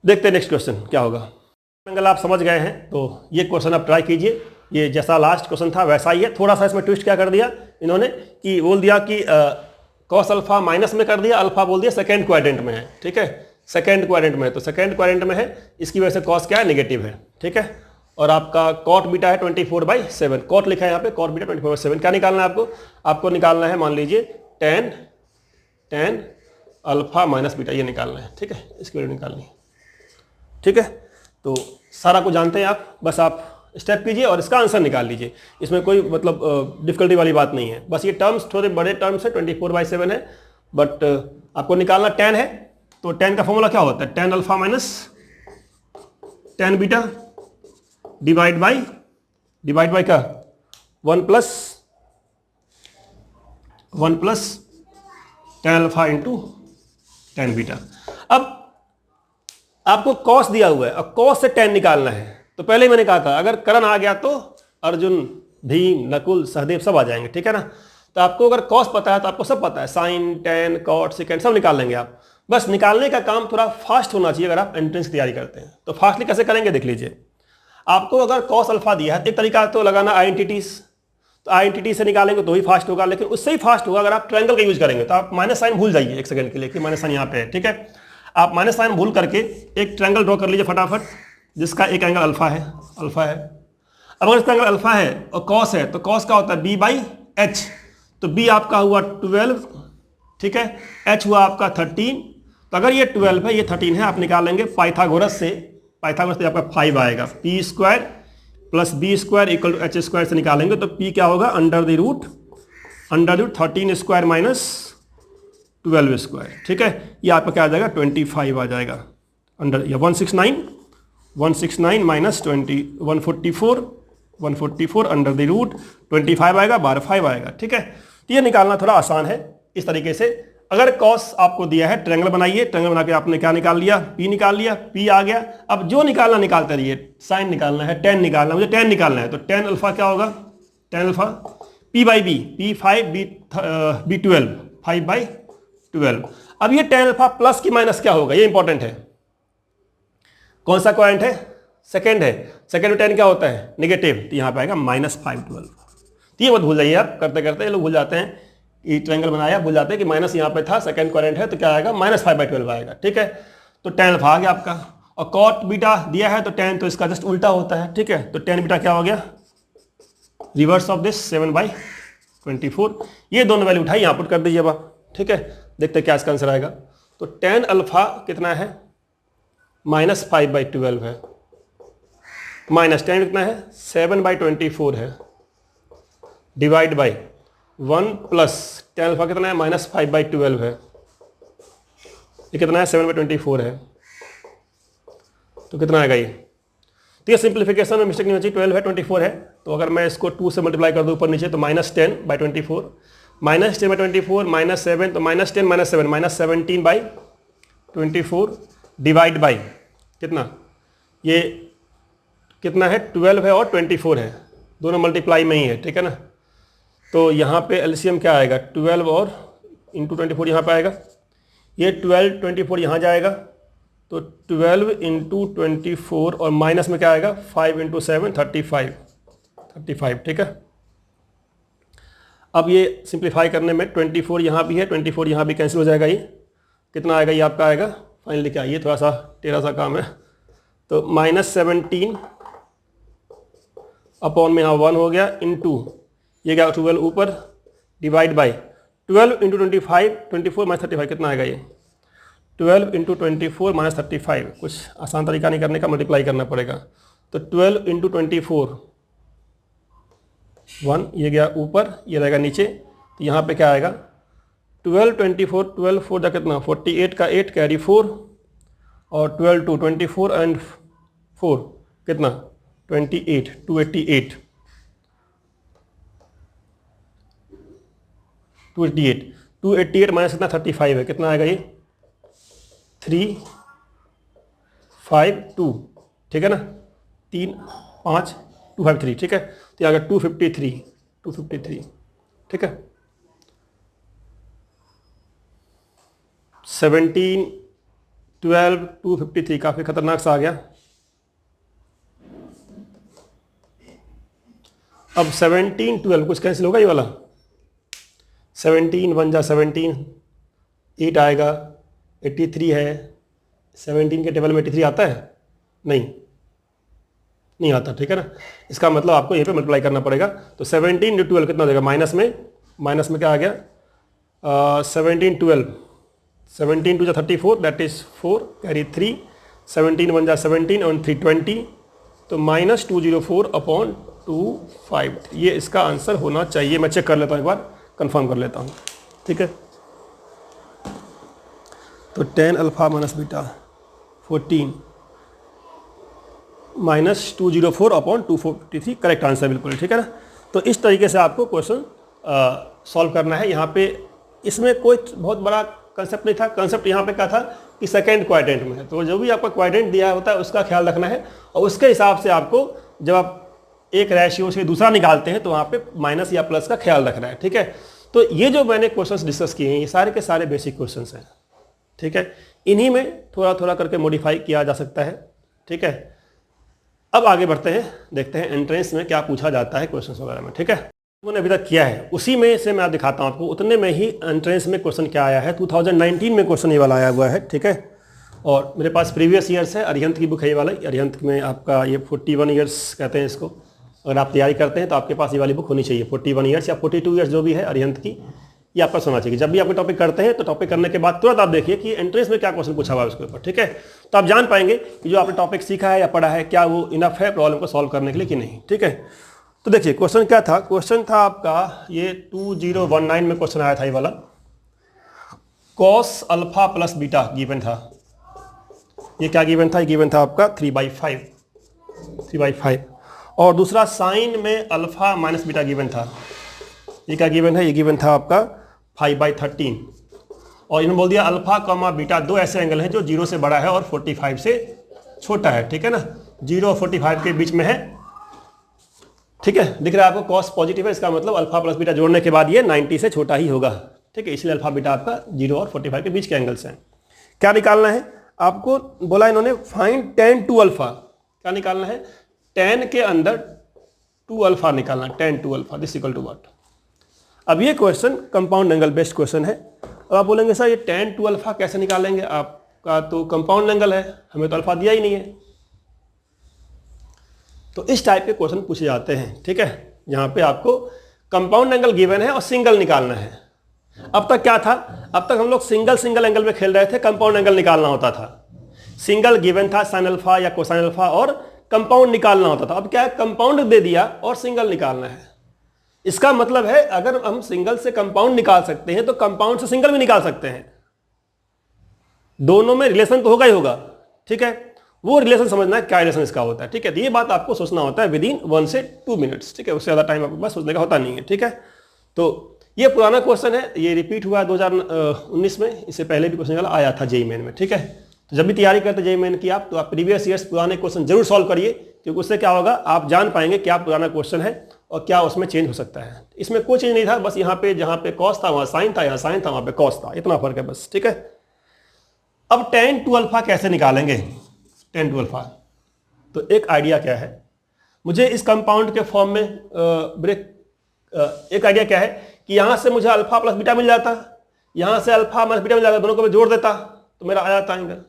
देखते हैं नेक्स्ट क्वेश्चन क्या होगा। एंगल आप समझ गए हैं, तो ये क्वेश्चन आप ट्राई कीजिए। ये जैसा लास्ट क्वेश्चन था वैसा ही है, थोड़ा सा इसमें ट्विस्ट क्या कर दिया इन्होंने कि बोल दिया कि कॉस अल्फा माइनस में कर दिया, अल्फा बोल दिया सेकेंड क्वाड्रेंट में है, ठीक है। सेकेंड क्वाड्रेंट में, तो सेकेंड क्वाड्रेंट में है, इसकी वजह से कॉस क्या है, नेगेटिव है, ठीक है। और आपका कॉट बीटा है 24/7, कॉट लिखा है यहाँ पे, कॉट बीटा 24/7। क्या निकालना है आपको निकालना है, मान लीजिए टेन अल्फा माइनस बीटा, ये निकालना है, ठीक है। इसकी वैल्यू निकालनी है, ठीक है। तो सारा कुछ जानते हैं आप, बस आप स्टेप कीजिए और इसका आंसर निकाल लीजिए। इसमें कोई मतलब डिफिकल्टी वाली बात नहीं है, बस ये टर्म्स थोड़े बड़े टर्म्स है, 24/7 है, बट आपको निकालना टेन है। तो टेन का फॉर्मूला क्या होता है, tan alpha minus tan beta divide by क्या, 1 plus tan alpha into tan beta. अब आपको कॉस दिया हुआ है और कॉस से टेन निकालना है। तो पहले ही मैंने कहा था अगर करण आ गया तो अर्जुन, भीम, नकुल, सहदेव सब आ जाएंगे, ठीक है ना। तो आपको अगर कॉस पता है तो आपको सब पता है, साइन, टेन, कॉट, सेकेंड सब निकाल लेंगे आप। बस निकालने का काम थोड़ा फास्ट होना चाहिए अगर आप एंट्रेंस की तैयारी करते हैं। तो फास्टली कैसे करेंगे देख लीजिए। आपको अगर कॉस अल्फा दिया है, एक तरीका तो लगाना आइडेंटिटीज, तो आइडेंटिटी से निकालेंगे तो ही फास्ट होगा, लेकिन उससे ही फास्ट होगा अगर आप ट्रायंगल का यूज करेंगे। तो आप माइनस साइन भूल जाइए एक सेकंड के लिए कि माइनस साइन यहाँ पे है, ठीक है। आप माइनस साइन भूल करके एक ट्रायंगल ड्रॉ कर लीजिए फटाफट, जिसका एक एंगल अल्फा है। अब अगर इसका एंगल अल्फा है और कॉस है तो कॉस का होता है b/h। तो b आपका हुआ 12, ठीक है, h हुआ आपका 13। तो अगर ये 12 है, ये 13 है, आप निकालेंगे पाइथागोरस से आपका 5 आएगा, p² plus b² equal to h² से निकालेंगे तो p क्या होगा, अंडर रूट 13² माइनस 12², ठीक है। ये आपका क्या आ जाएगा, 25 आ जाएगा अंडर, या 169 माइनस 144 अंडर रूट 25 आएगा, 5 आएगा, ठीक है। तो ये निकालना थोड़ा आसान है इस तरीके से। अगर कॉस आपको दिया है, ट्रायंगल बनाइए, ट्रायंगल बना के आपने क्या निकाल लिया, p निकाल लिया, p आ गया। अब जो निकालना निकालते रहिए, साइन निकालना है, टेन निकालना है, मुझे टेन निकालना है। तो टेन अल्फा क्या होगा, tan alpha p/b, p5 b12, 5/12। अब ये टेन अल्फा प्लस की माइनस क्या होगा, ये इंपॉर्टेंट है। कौन सा क्वाड्रेंट है, सेकेंड है, सेकेंड में टेन क्या होता है, नेगेटिव, तो यहाँ पे आएगा -5/12। तो ये मत भूल जाइए आप, करते करते ये लोग भूल जाते हैं, ये ट्रायंगल बनाया भूल जाते हैं कि माइनस यहाँ पे था, सेकंड क्वाड्रेंट है तो क्या आएगा, -5/12 आएगा, ठीक है। तो टेन अल्फा आ गया आपका, और कॉट बीटा दिया है तो टेन, तो इसका जस्ट उल्टा होता है, ठीक है। तो टेन बीटा क्या हो गया, रिवर्स ऑफ दिस 7/24। ये दोनों वैल्यू उठाई, यहाँ पुट कर दीजिए अब आप, ठीक है। देखते क्या इसका आंसर आएगा। तो टेन अल्फा कितना है, -5/12 है, माइनस टेन कितना है, 7/24 है, divide by 1 plus tan alpha कितना है, -5/12 है, ये कितना है, 7/24 है। तो कितना आएगा ये, तो ये सिंप्लीफिकेशन में मिस्टेक नहीं होनी चाहिए, 12 है 24 है। तो अगर मैं इसको 2 से मल्टीप्लाई कर दूँ ऊपर नीचे, तो -10/24, -10/24 -7, तो -10 -7 -17/24 डिवाइड बाई कितना, ये कितना है, 12 है और 24 है, दोनों मल्टीप्लाई में ही है, ठीक है ना। तो यहाँ पे एलसीएम क्या आएगा, 12 और इंटू 24 यहाँ पे आएगा, ये 12 24 यहाँ जाएगा, तो 12 इंटू 24 और माइनस में क्या आएगा, 5 इंटू 7 35, ठीक है। अब ये सिंप्लीफाई करने में 24 यहाँ भी है, 24 यहाँ भी कैंसिल हो जाएगा, ये कितना आएगा, ये आपका आएगा फाइनली क्या, ये थोड़ा सा टेढ़ा सा काम है, तो -17 अपॉन में यहाँ 1 हो गया, इंटू ये क्या 12 ऊपर, डिवाइड बाई 12 इंटू 24 -35 कितना आएगा, ये 12 इंटू 24 -35, कुछ आसान तरीका नहीं करने का, मल्टीप्लाई करना पड़ेगा। तो 12 इंटू 24 1, ये गया ऊपर, ये रहेगा नीचे, तो यहाँ पे क्या आएगा 12 24 12 4 जा कितना 48 का 8 कैरी 4 और 12 2 24 एंड 4 कितना 28 288 288 माइनस कितना 35 है, कितना आएगा ये 3 5 2, ठीक है ना 3 5 2 5 3, ठीक है। तो ये आ गया 253, ठीक है। 17 12 253 काफ़ी खतरनाक सा आ गया। अब 17 12 कुछ कैंसिल होगा ये वाला, 17 1 जा 17 8 आएगा, 83 है, 17 के टेबल में 83 आता है नहीं आता, ठीक है ना। इसका मतलब आपको यहीं पे मल्टीप्लाई करना पड़ेगा। तो 17 × 12 कितना देगा, माइनस में क्या आ गया 17 12 17 2 जा 34 दैट इज 4 कैरी 3 17 1 जा 17 और 3 20 तो माइनस 204/253 ये इसका आंसर होना चाहिए। मैं चेक कर लेता हूँ, एक बार कंफर्म कर लेता हूँ, ठीक है। तो 10 alpha minus beta 14 minus 204/253 correct answer बिल्कुल, ठीक है ना। तो इस तरीके से आपको क्वेश्चन सॉल्व करना है। यहाँ पे इसमें कोई बहुत बड़ा कंसेप्ट नहीं था। कंसेप्ट यहाँ पे क्या था कि सेकेंड क्वाड्रेंट में है, तो जो भी आपका क्वाड्रेंट दिया होता है उसका ख्याल रखना है और उसके हिसाब से आपको जब आप एक रेशियो से दूसरा निकालते हैं तो वहाँ पे माइनस या प्लस का ख्याल रखना है, ठीक है। तो ये जो मैंने क्वेश्चंस डिस्कस किए हैं ये सारे के सारे बेसिक क्वेश्चंस हैं, ठीक है। इन्हीं में थोड़ा थोड़ा करके मॉडिफाई किया जा सकता है, ठीक है। अब आगे बढ़ते हैं, देखते हैं एंट्रेंस में क्या पूछा जाता है क्वेश्चंस वगैरह में, ठीक है। मैंने अभी तक किया है उसी में से मैं दिखाता हूँ आपको, उतने में ही एंट्रेंस में क्वेश्चन क्या आया है। 2019 में क्वेश्चन ये वाला आया हुआ है, ठीक है। और मेरे पास प्रीवियस ईयर्स है, अरिहंत की बुक है ये वाला। अरिहंत में आपका ये 41 ईयर्स कहते हैं इसको। अगर आप तैयारी करते हैं तो आपके पास ये वाली बुक होनी चाहिए, 41 ईयर्स या 42 ईयर्स जो भी है अरिहंत की, ये आपका होना चाहिए। जब भी आप टॉपिक करते हैं तो टॉपिक करने के बाद तुरंत आप देखिए कि एंट्रेंस में क्या क्वेश्चन पूछा हुआ है उसके ऊपर, ठीक है। तो आप जान पाएंगे कि जो आपने टॉपिक सीखा है या पढ़ा है क्या वो इनफ है प्रॉब्लम को सॉल्व करने के लिए कि नहीं, ठीक है। तो देखिए क्वेश्चन क्या था, क्वेश्चन था आपका ये 2019 में क्वेश्चन आया था ये वाला। Cos alpha plus beta given था, ये क्या गिवन था, ये गिवन था आपका 3/5 और दूसरा साइन में अल्फा माइनस बीटा गिवन था, ये क्या गिवन है, ये गिवन था आपका 5/13 और इन्होंने बोल दिया अल्फा कॉमा बीटा दो ऐसे एंगल हैं जो 0 से बड़ा है और 45 से छोटा है, ठीक है ना। 0 और 45 के बीच में है, ठीक है। दिख रहा है आपको कॉस पॉजिटिव है, इसका मतलब अल्फा प्लस बीटा जोड़ने के बाद ये 90 से छोटा ही होगा, ठीक है। इसलिए अल्फा बीटा आपका 0 और 45 के बीच के एंगल्स हैं। क्या निकालना है आपको, बोला इन्होंने फाइंड tan 2 अल्फा। क्या निकालना है, tan के अंदर 2 अल्फा निकालना, tan 2 alpha this equal to what. अब ये question compound angle based question है। अब आप बोलेंगे सर ये tan 2 अल्फा कैसे निकालेंगे, आपका तो कंपाउंड एंगल है, हमें तो अल्फा दिया ही नहीं है। तो इस टाइप के क्वेश्चन पूछे जाते हैं, ठीक है, जहां पे आपको कंपाउंड एंगल गिवन है और सिंगल निकालना है। अब तक क्या था, अब तक हम लोग सिंगल एंगल में खेल रहे थे, कंपाउंड एंगल निकालना होता था। सिंगल गिवन था साइन अल्फा या कोसाइन अल्फा और कंपाउंड निकालना होता था। अब क्या है, कंपाउंड दे दिया और सिंगल निकालना है। इसका मतलब है अगर हम सिंगल से कंपाउंड निकाल सकते हैं तो कंपाउंड से सिंगल भी निकाल सकते हैं। दोनों में रिलेशन तो होगा ही होगा, ठीक है। वो रिलेशन समझना है क्या रिलेशन इसका होता है, ठीक है। तो ये बात आपको सोचना होता है विदिन 1 से 2 मिनट्स, ठीक है। उससे ज़्यादा टाइम आपके पास सोचने का होता नहीं है, ठीक है। तो ये पुराना क्वेश्चन है, ये रिपीट हुआ 2019 में, इससे पहले भी क्वेश्चन वाला आया था जेईई मेन में, ठीक है। तो जब भी तैयारी करते जेईई मेन की आप, तो आप प्रीवियस ईयर्स पुराने क्वेश्चन जरूर सॉल्व करिए, क्योंकि उससे क्या होगा, आप जान पाएंगे क्या पुराना क्वेश्चन है और क्या उसमें चेंज हो सकता है। इसमें कोई चेंज नहीं था, बस यहाँ पे जहाँ पे कॉस था वहाँ साइन था, यहाँ साइन था वहाँ पे कॉस था, इतना फर्क है बस, ठीक है। अब tan 2 अल्फा कैसे निकालेंगे, tan 2 अल्फा। तो एक आइडिया क्या है, मुझे इस कंपाउंड के फॉर्म में एक आइडिया क्या है कि यहाँ से मुझे अल्फा प्लस बीटा मिल जाता, यहाँ से अल्फा माइनस बीटा मिल जाता, दोनों को मैं जोड़ देता तो मेरा आ जाता एंगल।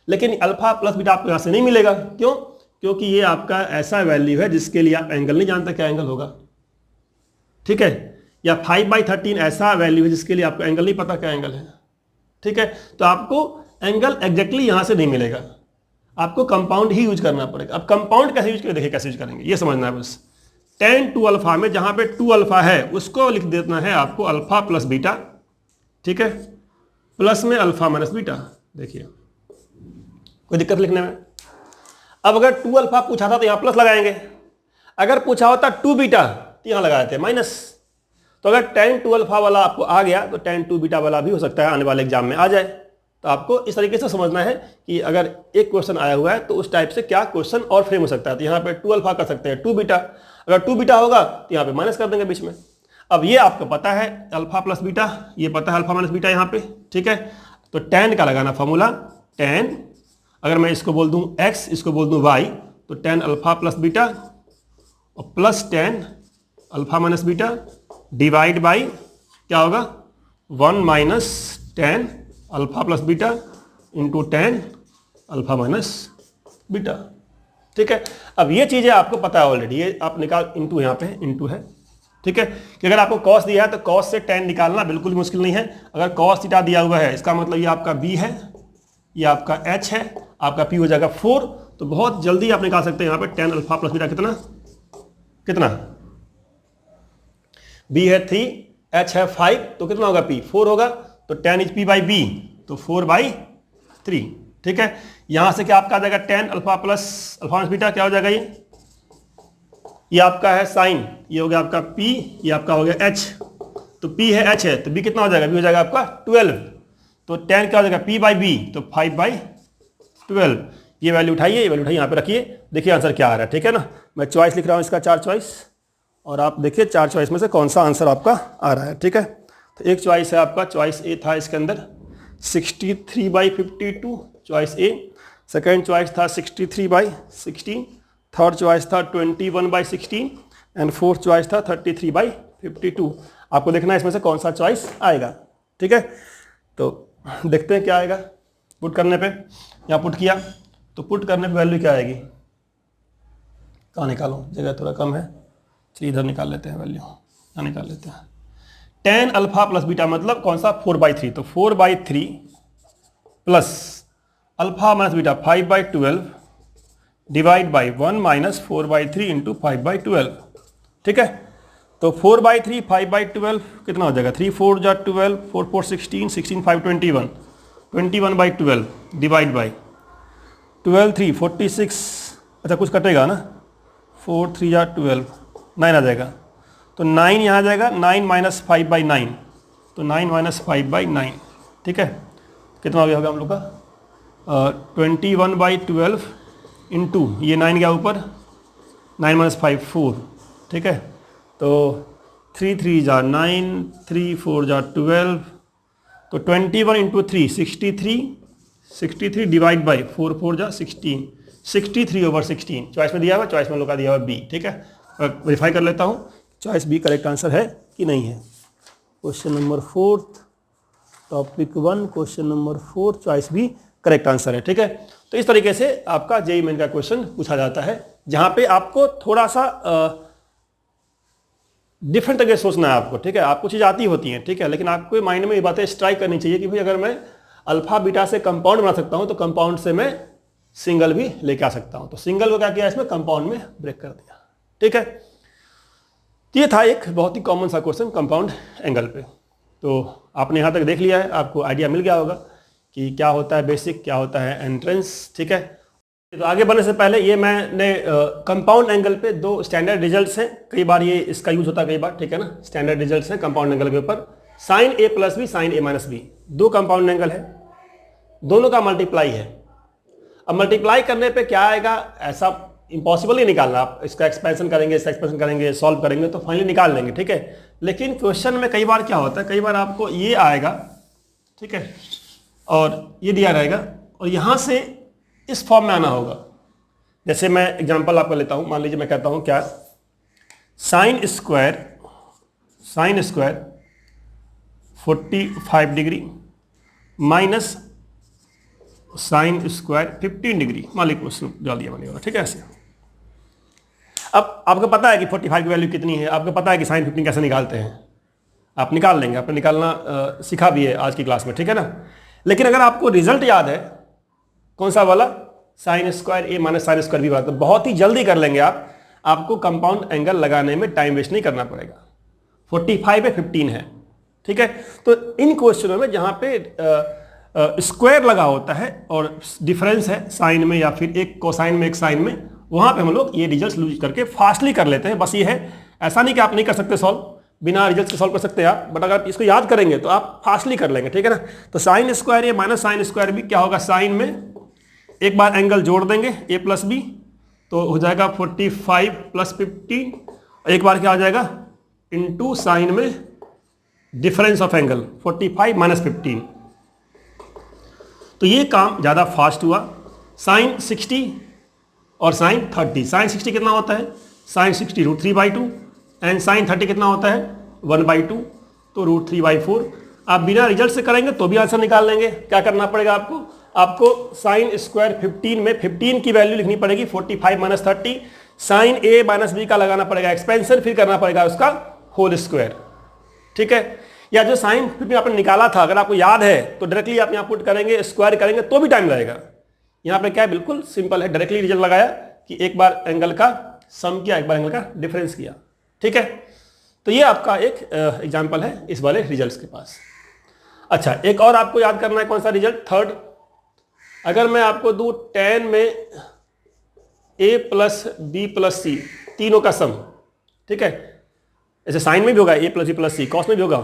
लेकिन अल्फा प्लस बीटा आपको यहाँ से नहीं मिलेगा, क्यों, क्योंकि ये आपका ऐसा वैल्यू है जिसके लिए आप एंगल नहीं जानते क्या एंगल होगा, ठीक है। या 5/13 ऐसा वैल्यू है जिसके लिए आपको एंगल नहीं पता क्या एंगल है, ठीक है। तो आपको एंगल एग्जैक्टली यहाँ से नहीं मिलेगा, आपको कंपाउंड ही यूज करना पड़ेगा। अब कंपाउंड कैसे यूज करें, देखिए कैसे यूज करेंगे, ये समझना है बस। tan 2 अल्फा में जहां पे 2 अल्फा है उसको लिख देना है आपको अल्फा प्लस बीटा, ठीक है, प्लस में अल्फा माइनस बीटा। देखिए कोई दिक्कत लिखने में? अब अगर 2 अल्फा पूछा था तो यहां प्लस लगाएंगे, अगर पूछा होता 2 बीटा तो यहां लगा देते माइनस। तो अगर tan 2 अल्फा वाला आपको आ गया तो tan 2 बीटा वाला भी हो सकता है आने वाले एग्जाम में आ जाए। तो आपको इस तरीके से समझना है कि अगर एक क्वेश्चन आया हुआ है तो उस टाइप से क्या क्वेश्चन और फ्रेम हो सकता है। तो यहाँ पे 2 अल्फा कर सकते हैं 2 बीटा, अगर 2 बीटा होगा तो यहाँ पे माइनस कर देंगे बीच में। अब ये आपको पता है अल्फा प्लस बीटा, ये पता है अल्फा माइनस बीटा यहाँ पे, ठीक है। तो tan का लगाना फॉर्मूला, tan अगर मैं इसको बोल दूं x, इसको बोल दूं y, तो tan अल्फा प्लस बीटा और plus tan alpha minus beta divide by क्या होगा 1 minus tan alpha plus beta into tan alpha minus beta, ठीक है। अब ये चीज़ें आपको पता है ऑलरेडी, ये आप निकाल, इंटू यहाँ पे इंटू है, ठीक है। कि अगर आपको cos दिया है तो cos से tan निकालना बिल्कुल मुश्किल नहीं है। अगर cos थीटा दिया हुआ है इसका मतलब ये आपका b है, ये आपका h है, आपका p हो जाएगा 4। तो बहुत जल्दी आप निकाल सकते हैं यहाँ पे tan अल्फा प्लस बीटा कितना कितना, b है 3, h है 5, तो कितना होगा p 4 होगा। तो tan is p by b, तो 4/3, ठीक है। यहां से क्या आपका आ जाएगा tan alpha plus alpha minus beta क्या हो जाएगा, ये आपका है साइन, ये हो गया आपका p, ये आपका हो गया h। तो p है h है तो b कितना हो जाएगा, b हो जाएगा आपका 12। तो tan क्या हो जाएगा p बाई b, तो 5/12। ये वैल्यू उठाइए, ये वैल्यू उठाइए, यहाँ पे रखिए, देखिए आंसर क्या आ रहा है, ठीक है ना। मैं चॉइस लिख रहा हूँ इसका 4 चॉइस, और आप देखिए 4 चॉइस में से कौन सा आंसर आपका आ रहा है, ठीक है। तो एक चॉइस है आपका, चॉइस ए था इसके अंदर 63/52, चॉइस ए। सेकेंड चॉइस था 63/16, थर्ड चॉइस था 21/16 एंड फोर्थ चॉइस था 33/52। आपको देखना है इसमें से कौन सा चॉइस आएगा, ठीक है। तो देखते हैं क्या आएगा पुट करने पे। यहाँ पुट किया तो पुट करने पे वैल्यू क्या आएगी, कहाँ निकालूं, जगह थोड़ा कम है, चलिए इधर निकाल लेते हैं वैल्यू, यहाँ निकाल लेते हैं। tan अल्फा प्लस बीटा मतलब कौन सा 4/3, तो 4/3 plus alpha minus beta 5/12 divide by 1 minus 4/3 into 5/12, ठीक है। तो 4/3 5/12 कितना हो जाएगा, 3 4 जा 12, 4 4 16, 16 5 21, 21/12 डिवाइड बाई 12 3 46, अच्छा कुछ कटेगा ना, 4 3 जा 12, 9 आ जाएगा। तो 9 यहाँ आ जाएगा, 9 माइनस 5/9, तो 9 माइनस 5/9, ठीक है। कितना हो गया होगा हम लोग का 21/12 इंटू ये 9 गया ऊपर, 9 माइनस 5 4, ठीक है। तो 3 3 जा 9, 3 4 जा 12, तो 21 इंटू 3 63 डिवाइड बाई 4 4 जा 16, 63/16 चॉइस में दिया हुआ, चॉइस में लोग का दिया हुआ बी, ठीक है। वेरीफाई कर लेता हूँ चॉइस बी करेक्ट आंसर है कि नहीं है। Question number 4 topic 1 question number 4 choice B correct answer है, ठीक है। तो इस तरीके से आपका जेईई मेन का क्वेश्चन पूछा जाता है, जहां पे आपको थोड़ा सा डिफरेंट तरीके से सोचना है आपको, ठीक है। आपको चीज़ आती होती हैं, ठीक है, लेकिन आपको माइंड में ये बातें स्ट्राइक करनी चाहिए कि भाई अगर मैं अल्फा बीटा से कंपाउंड बना सकता हूं तो कंपाउंड से मैं सिंगल भी लेके आ सकता हूं। तो सिंगल को क्या किया, इसमें कंपाउंड में ब्रेक कर दिया, ठीक है। ये था एक बहुत ही कॉमन सा क्वेश्चन कंपाउंड एंगल पे। तो आपने यहाँ तक देख लिया है, आपको आइडिया मिल गया होगा कि क्या होता है बेसिक, क्या होता है एंट्रेंस, ठीक है। तो आगे बढ़ने से पहले ये मैंने कंपाउंड एंगल पे 2 स्टैंडर्ड रिजल्ट्स हैं, कई बार ये इसका यूज होता है कई बार, ठीक है ना। स्टैंडर्ड रिजल्ट्स हैं कंपाउंड एंगल के ऊपर, साइन ए प्लस बी साइन ए माइनस बी, 2 कंपाउंड एंगल है, दोनों का मल्टीप्लाई है। अब मल्टीप्लाई करने पे क्या आएगा, ऐसा इम्पॉसिबल ही निकालना, आप इसका एक्सपेंशन करेंगे, इसका एक्सपेंशन करेंगे, सॉल्व करेंगे तो फाइनली निकाल लेंगे, ठीक है। लेकिन क्वेश्चन में कई बार क्या होता है, कई बार आपको ये आएगा, ठीक है, और ये दिया रहेगा और यहाँ से इस फॉर्म में आना होगा। जैसे मैं एग्जांपल आपको लेता हूँ, मान लीजिए मैं कहता हूँ क्या, sine square 45 degree minus sine square 15 degree, मान लीजिए उसको डाल दिया मैंने, ठीक है ऐसे। अब आपको पता है कि 45 की वैल्यू कितनी है, आपको पता है कि साइन 15 कैसे निकालते हैं, आप निकाल लेंगे, आपने निकालना सीखा भी है आज की क्लास में, ठीक है ना। लेकिन अगर आपको रिजल्ट याद है कौन सा वाला, साइन स्क्वायर ए माइनस साइन स्क्वायर बी वाला, तो बहुत ही जल्दी कर लेंगे आप। आपको कंपाउंड एंगल लगाने में टाइम वेस्ट नहीं करना पड़ेगा। 45 है 15 है, ठीक है। तो इन क्वेश्चनों में जहाँ पे स्क्वायर लगा होता है और डिफरेंस है साइन में या फिर एक कोसाइन में एक साइन में, वहाँ पे हम लोग ये रिजल्ट यूज करके फास्टली कर लेते हैं। बस ये है, ऐसा नहीं कि आप नहीं कर सकते सॉल्व, बिना रिजल्ट के सॉल्व कर सकते हैं आप, बट अगर इसको याद करेंगे तो आप फास्टली कर लेंगे, ठीक है ना। तो साइन स्क्वायर ए माइनस साइन स्क्वायर बी क्या होगा, साइन में एक बार एंगल जोड़ देंगे ए प्लस बी तो हो जाएगा 45 प्लस 15, एक बार क्या हो जाएगा इंटू साइन में डिफरेंस ऑफ एंगल 45 माइनस 15। तो ये काम ज़्यादा फास्ट हुआ। साइन 60 और साइन 30, साइन 60 कितना होता है, साइन 60 √3/2 एंड साइन 30 कितना होता है 1/2, तो √3/4। आप बिना रिजल्ट से करेंगे तो भी आंसर निकाल लेंगे। क्या करना पड़ेगा आपको साइन स्क्वायर 15 में 15 की वैल्यू लिखनी पड़ेगी 45 माइनस 30, साइन ए माइनस बी का लगाना पड़ेगा एक्सपेंशन, फिर करना पड़ेगा उसका होल स्क्वायर, ठीक है। या जो साइन 15 आपने निकाला था अगर आपको याद है तो डायरेक्टली आप यहाँ पुट करेंगे, स्क्वायर करेंगे तो भी टाइम लगेगा। यहाँ पे क्या है, बिल्कुल सिंपल है, डायरेक्टली रिजल्ट लगाया कि एक बार एंगल का सम किया, एक बार एंगल का डिफरेंस किया, ठीक है। तो ये आपका एक एग्जाम्पल है इस वाले रिजल्ट के पास। अच्छा, एक और आपको याद करना है, कौन सा रिजल्ट, थर्ड। अगर मैं आपको दूं tan में a प्लस बी प्लस सी तीनों का सम, ठीक है, ऐसे साइन में भी होगा a plus B plus C, cos में भी होगा,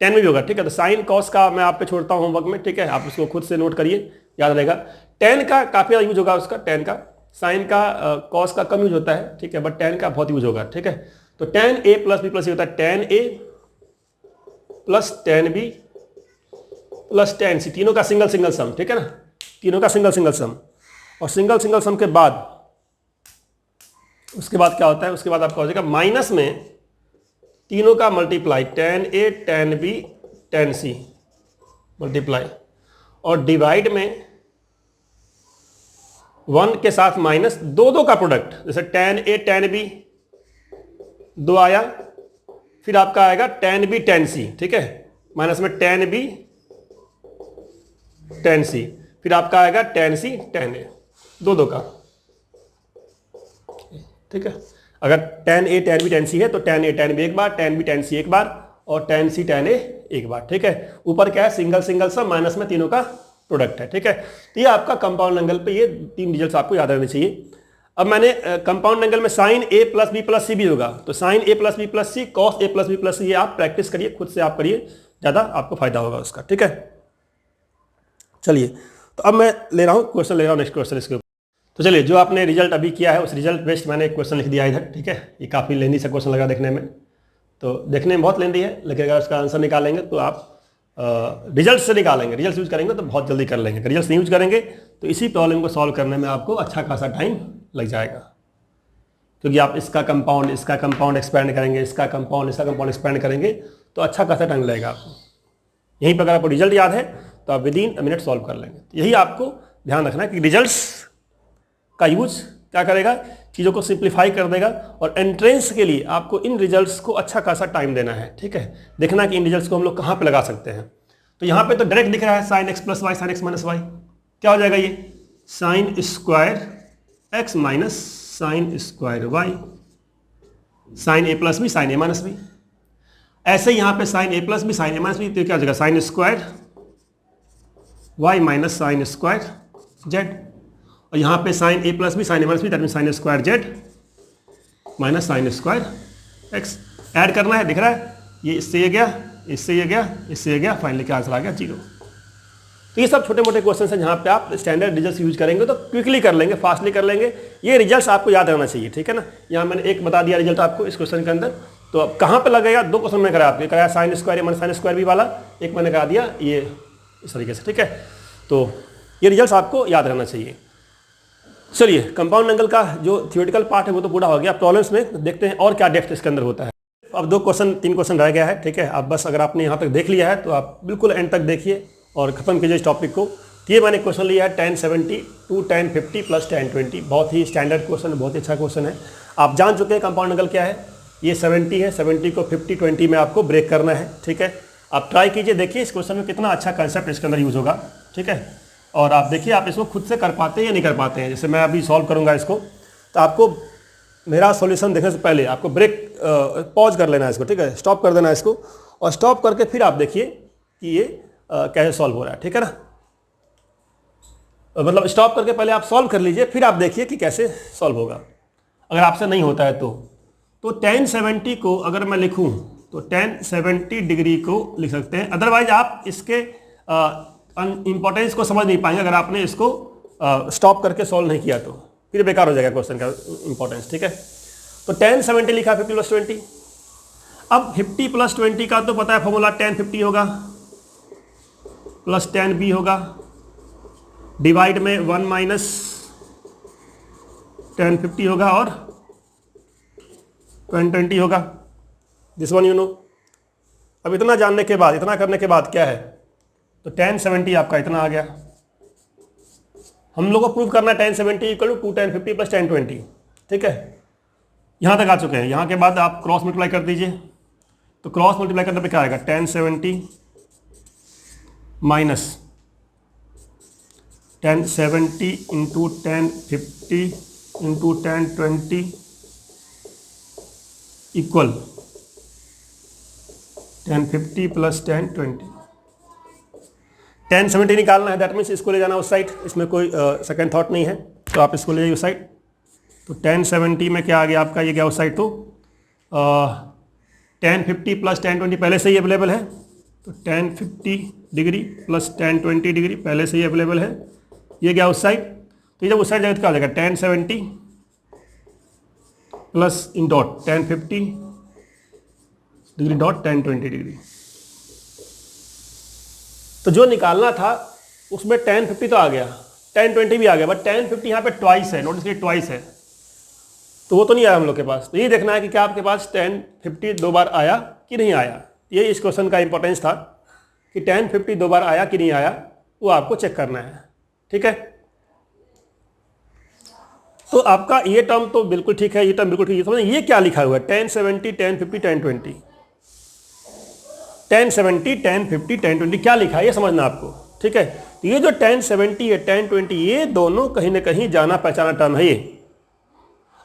tan में भी होगा, ठीक है। तो साइन कॉस का मैं आप पे छोड़ता हूँ होमवर्क में, ठीक है, आप उसको खुद से नोट करिए, याद रहेगा। tan का काफ़ी ज़्यादा यूज होगा उसका, tan का, साइन का कॉस का कम यूज होता है, ठीक है, बट tan का बहुत यूज होगा, ठीक है। तो tan a plus B plus C होता है tan a plus tan b plus tan c, तीनों का सिंगल सिंगल सम, ठीक है ना, तीनों का सिंगल सिंगल सम। और सिंगल सिंगल सम के बाद उसके बाद क्या होता है, उसके बाद आपका हो जाएगा माइनस में तीनों का multiply tan a tan b tan c multiply, और डिवाइड में 1 के साथ माइनस दो का प्रोडक्ट, जैसे tan a tan b 2 आया, फिर आपका आएगा tan b tan c, ठीक है, माइनस में tan b tan c, फिर आपका आएगा tan c tan a, दो का, ठीक है। अगर tan a tan b tan c है तो tan a tan b एक बार, tan b tan c एक बार, और tan c tan a एक बार, ठीक है। ऊपर क्या है, सिंगल सिंगल सम, माइनस में तीनों का प्रोडक्ट है, ठीक है। तो ये आपका कंपाउंड एंगल पे ये तीन रिजल्ट्स आपको याद रहने चाहिए। अब मैंने कंपाउंड एंगल में sine a plus B plus C भी होगा, तो sine a plus B plus C, cos a plus B plus C, ये आप प्रैक्टिस करिए, खुद से आप करिए, ज़्यादा आपको फायदा होगा उसका, ठीक है। चलिए, तो अब मैं ले रहा हूँ क्वेश्चन, ले रहा हूँ नेक्स्ट क्वेश्चन इसके ऊपर। तो चलिए, जो आपने रिजल्ट अभी किया है उस रिजल्ट बेस्ड मैंने एक क्वेश्चन लिख दिया इधर, ठीक है। ये काफ़ी लेंदी सा क्वेश्चन लगा देखने में, तो देखने में बहुत लेंदी है, लेकिन अगर उसका आंसर निकालेंगे तो आप रिजल्ट से निकालेंगे, रिजल्ट यूज करेंगे तो बहुत जल्दी कर लेंगे। रिजल्ट नहीं यूज करेंगे तो इसी प्रॉब्लम को सॉल्व करने में आपको अच्छा खासा टाइम लग जाएगा, क्योंकि आप इसका कंपाउंड एक्सपेंड करेंगे, इसका कंपाउंड एक्सपेंड करेंगे तो अच्छा खासा टाइम लगेगा आपको। यहीं पर अगर आपको रिजल्ट याद है तो आप विदिन अ मिनट सॉल्व कर लेंगे। तो यही आपको ध्यान रखना है कि रिजल्ट्स का यूज क्या करेगा, चीज़ों को सिंप्लीफाई कर देगा, और एंट्रेंस के लिए आपको इन रिजल्ट्स को अच्छा खासा टाइम देना है, ठीक है। देखना कि इन रिजल्ट्स को हम लोग कहाँ पे लगा सकते हैं। तो यहाँ पे तो डायरेक्ट दिख रहा है sine x plus Y sine x minus Y, क्या हो जाएगा ये sine square x minus sine square Y, sine a plus B sine a minus B. ऐसे यहाँ पे sine a plus B sine a minus B, तो क्या हो जाएगा sine square y minus sine square z, और यहाँ पे sine a plus B sine a minus B, that mean sine square z minus sine square x। Add करना है, दिख रहा है, ये इससे ये गया, इससे ये गया, इससे ये गया, फाइनली क्या आंसर आ गया 0। तो ये सब छोटे मोटे क्वेश्चन हैं जहाँ पे आप स्टैंडर्ड रिजल्ट्स यूज करेंगे तो क्विकली कर लेंगे, फास्टली कर लेंगे। ये रिजल्ट्स आपको याद रहना चाहिए, ठीक है ना। यहाँ मैंने एक बता दिया रिजल्ट आपको इस क्वेश्चन के अंदर, तो अब कहाँ पे लगेगा, दो क्वेश्चन मैंने कराया आपको, कराया sine square minus sine square B वाला, एक मैंने करा दिया ये इस तरीके से, ठीक है। तो ये रिजल्ट्स आपको याद रहना चाहिए। चलिए, कंपाउंड एंगल का जो थियोरेटिकल पार्ट है वो तो पूरा हो गया। प्रॉब्लम्स में देखते हैं और क्या डेप्थ इसके अंदर होता है। अब 3 क्वेश्चन रह गया है, ठीक है। अब बस अगर आपने यहाँ तक देख लिया है तो आप बिल्कुल एंड तक देखिए और ख़त्म कीजिए इस टॉपिक को। ये मैंने क्वेश्चन लिया है tan 70 two tan 50 plus tan 20, बहुत ही स्टैंडर्ड क्वेश्चन है, बहुत ही अच्छा क्वेश्चन है। आप जान चुके हैं कंपाउंड एंगल क्या है, ये 70 है, 70 को 50-20 में आपको ब्रेक करना है, ठीक है। आप ट्राई कीजिए, देखिए इस क्वेश्चन में कितना अच्छा कंसेप्ट इसके अंदर यूज़ होगा, ठीक है। और आप देखिए आप इसको खुद से कर पाते हैं या नहीं कर पाते हैं। जैसे मैं अभी सॉल्व करूँगा इसको, तो आपको मेरा सॉल्यूशन देखने से पहले आपको ब्रेक पॉज कर लेना है इसको, ठीक है, स्टॉप कर देना है इसको, और स्टॉप करके फिर आप देखिए कि ये कैसे सॉल्व हो रहा है, ठीक है ना। मतलब स्टॉप करके पहले आप सॉल्व कर लीजिए, फिर आप देखिए कि कैसे सॉल्व होगा। अगर आपसे नहीं होता है तो tan 70 को अगर मैं लिखूं तो tan 70 डिग्री को लिख सकते हैं। अदरवाइज आप इसके इंपॉर्टेंस को समझ नहीं पाएंगे अगर आपने इसको स्टॉप करके सॉल्व नहीं किया, तो फिर बेकार हो जाएगा क्वेश्चन का इंपॉर्टेंस, ठीक है। तो tan 70 लिखा 50 + 20। अब 50 + 20 का तो पता है फॉर्मूला, tan 50 होगा प्लस tan b होगा, डिवाइड में 1 - tan 50 होगा और 20 होगा। This one you know. अब इतना जानने के बाद, इतना करने के बाद क्या है, तो tan 70 आपका इतना आ गया। हम लोग को प्रूव करना है tan 70 = 2 tan 50 + tan 20, ठीक है। यहाँ तक आ चुके हैं। यहाँ के बाद आप क्रॉस मल्टीप्लाई कर दीजिए, तो क्रॉस मल्टीप्लाई करने पे क्या आएगा, tan 70 minus tan 70 into tan 50 into tan 20 equal tan 50 + tan 20। tan 70 निकालना है, दैट मीन्स इसको ले जाना उस साइड, इसमें कोई सेकंड थॉट नहीं है, तो आप इसको ले जाइए उस साइड। तो tan 70 में क्या आ गया आपका, ये गया उस साइड, तो tan 50 + tan 20 पहले से ही अवेलेबल है, तो tan 50 डिग्री + tan 20 डिग्री पहले से ही अवेलेबल है, ये गया उस साइड। तो ये जब उस साइड जाएगा तो क्या हो जाएगा, tan 70 plus in dot tan 50 degree dot tan 20 degree. तो जो निकालना था उसमें tan 50 तो आ गया, tan 20 भी आ गया, बट tan 50 यहाँ पे ट्वाइस है, नोटिस कीजिए ट्वाइस है, तो वो तो नहीं आया हम लोग के पास। तो ये देखना है कि क्या आपके पास tan 50 2 बार आया कि नहीं आया। ये इस क्वेश्चन का इंपॉर्टेंस था कि tan 50 2 बार आया कि नहीं आया, वो आपको चेक करना है, ठीक है। तो आपका ये टर्म तो बिल्कुल ठीक है, ये टर्म बिल्कुल ठीक है। समझे ये क्या लिखा हुआ है, tan 70 tan 50 tan 20, tan 70 tan 50 tan 20 क्या लिखा है ये समझना आपको, ठीक है। तो ये जो tan 70 है tan 20, ये दोनों कहीं ना कहीं जाना पहचाना टर्म है ये,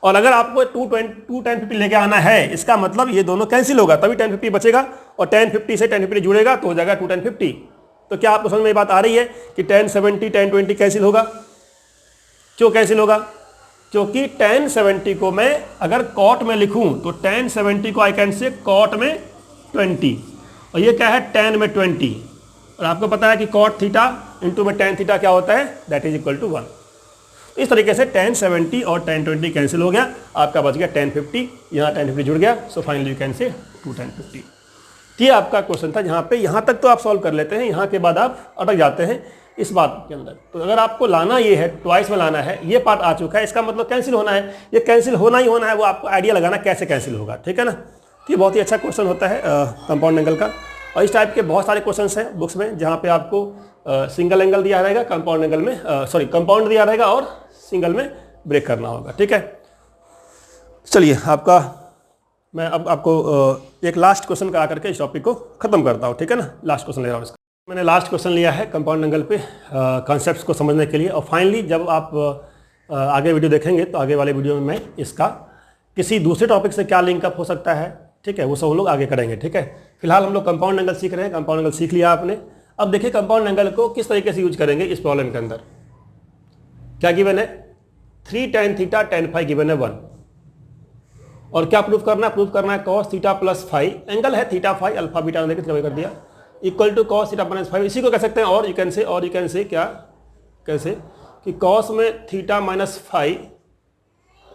और अगर आपको 2 tan 50 लेके आना है, इसका मतलब ये दोनों कैंसिल होगा, तभी tan 50 बचेगा, और tan 50 से tan 50 जुड़ेगा तो हो जाएगा 2 tan 50। तो क्या आपको समझ में बात आ रही है कि tan 70 tan 20 कैंसिल होगा। क्यों कैंसिल होगा, क्योंकि tan 70 को मैं अगर कॉट में लिखूं तो tan 70 को आई कैन से कॉट में 20, और ये क्या है tan में 20, और आपको पता है कि cot थीटा इंटू में tan थीटा क्या होता है, दैट इज इक्वल टू 1। इस तरीके से tan 70 और tan 20 कैंसिल हो गया, आपका बच गया tan 50, यहाँ tan 50 जुड़ गया, so finally you can say 2 tan 50। ये आपका क्वेश्चन था, जहाँ पे यहाँ तक तो आप सॉल्व कर लेते हैं, यहाँ के बाद आप अटक जाते हैं इस बात के अंदर। तो अगर आपको लाना ये है, ट्वाइस में लाना है, ये पार्ट आ चुका है, इसका मतलब कैंसिल होना है, ये कैंसिल होना ही होना है, वो आपको आइडिया लगाना कैसे कैंसिल होगा, ठीक है ना। तो ये बहुत ही अच्छा क्वेश्चन होता है कंपाउंड एंगल का, और इस टाइप के बहुत सारे क्वेश्चंस हैं बुक्स में जहाँ पे आपको सिंगल एंगल दिया रहेगा, कंपाउंड एंगल में कंपाउंड दिया रहेगा और सिंगल में ब्रेक करना होगा, ठीक है। चलिए आपका मैं अब आपको एक लास्ट क्वेश्चन करा करके इस टॉपिक को खत्म करता हूँ, ठीक है ना। लास्ट क्वेश्चन ले रहा हूँ इसका, मैंने लास्ट क्वेश्चन लिया है कंपाउंड एंगल पे कॉन्सेप्ट्स को समझने के लिए, और फाइनली जब आप आगे वीडियो देखेंगे तो आगे वाले वीडियो में मैं इसका किसी दूसरे टॉपिक से क्या लिंकअप हो सकता है, ठीक है, वो सब हम लोग आगे करेंगे, ठीक है। फिलहाल हम लोग कंपाउंड एंगल सीख रहे हैं, कंपाउंड एंगल सीख लिया आपने। अब देखिए कंपाउंड एंगल को किस तरीके से यूज करेंगे इस प्रॉब्लम के अंदर। क्या गिवन है, 3 tan theta tan phi given है 1, और क्या प्रूफ करना है, प्रूफ करना है cos theta plus phi, angle है थीटा फाई, अल्फा बीटा देखिए कर दिया, equal to cos theta minus phi. इसी को कह सकते हैं, और यू कैन से क्या, कैसे कि cos में थीटा माइनस फाई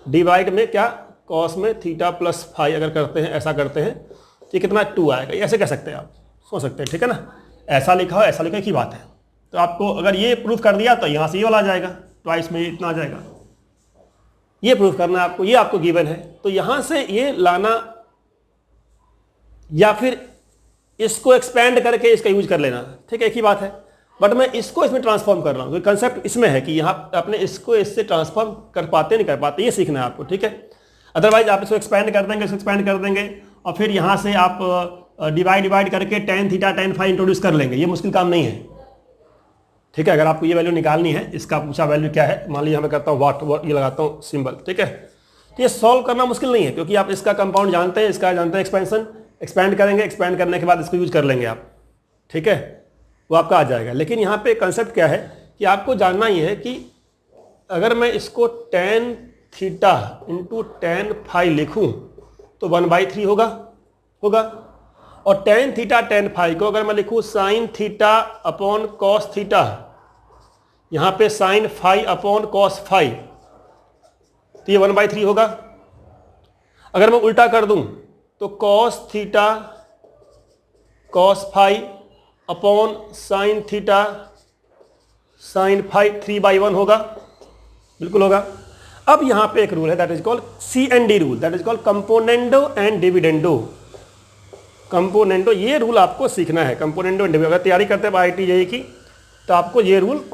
डिवाइड में क्या, cos में थीटा प्लस फाई अगर करते हैं, ऐसा करते हैं तो ये कितना 2 आएगा, ऐसे कह सकते हैं आप, सोच सकते हैं, ठीक है ना। ऐसा लिखा हो ऐसा लिखा की बात है। तो आपको अगर ये प्रूफ कर दिया तो यहाँ से ये वाला आ जाएगा, ट्वाइस में इतना आ जाएगा, ये प्रूफ करना है आपको, ये आपको गिवन है। तो यहाँ से ये लाना या फिर इसको एक्सपेंड करके इसका यूज कर लेना, ठीक है, एक ही बात है, बट मैं इसको इसमें ट्रांसफॉर्म कर रहा हूँ, कंसेप्ट इसमें है कि यहाँ अपने इसको इससे ट्रांसफॉर्म कर पाते नहीं कर पाते, ये सीखना है आपको, ठीक है। अदरवाइज आप इसको एक्सपेंड कर देंगे, इसको एक्सपेंड कर देंगे, और फिर यहाँ से आप डिवाइड करके tan theta tan phi introduce कर लेंगे, ये मुश्किल काम नहीं है, ठीक है। अगर आपको ये वैल्यू निकालनी है, इसका पूछा वैल्यू क्या है, मान लीजिए मैं करता हूँ वाट, ये लगाता हूँ सिंबल, ठीक है। तो ये सॉल्व करना मुश्किल नहीं है, क्योंकि आप इसका कंपाउंड जानते हैं, इसका जानते हैं एक्सपेंशन, एक्सपैंड करेंगे, एक्सपैंड करने के बाद इसको यूज कर लेंगे आप, ठीक है, वो आपका आ जाएगा। लेकिन यहाँ पे कंसेप्ट क्या है कि आपको जानना ही है कि अगर मैं इसको tan theta into tan phi लिखूँ तो 1/3 होगा। और tan थीटा tan फाई को अगर मैं लिखूँ sin theta upon cos theta, यहाँ पे sin phi upon cos phi, तो ये 1/3 होगा। अगर मैं उल्टा कर दूं तो cos theta cos phi upon sin theta sin phi 3/1 होगा, बिल्कुल होगा। अब यहाँ पे एक रूल है, that is called CND rule, that is called componendo and dividendo. Componendo, ये रूल आपको सीखना है, कंपोनेंडो एंड डिविडेंडो। अगर तैयारी करते हैं IIT JEE की तो आपको ये रूल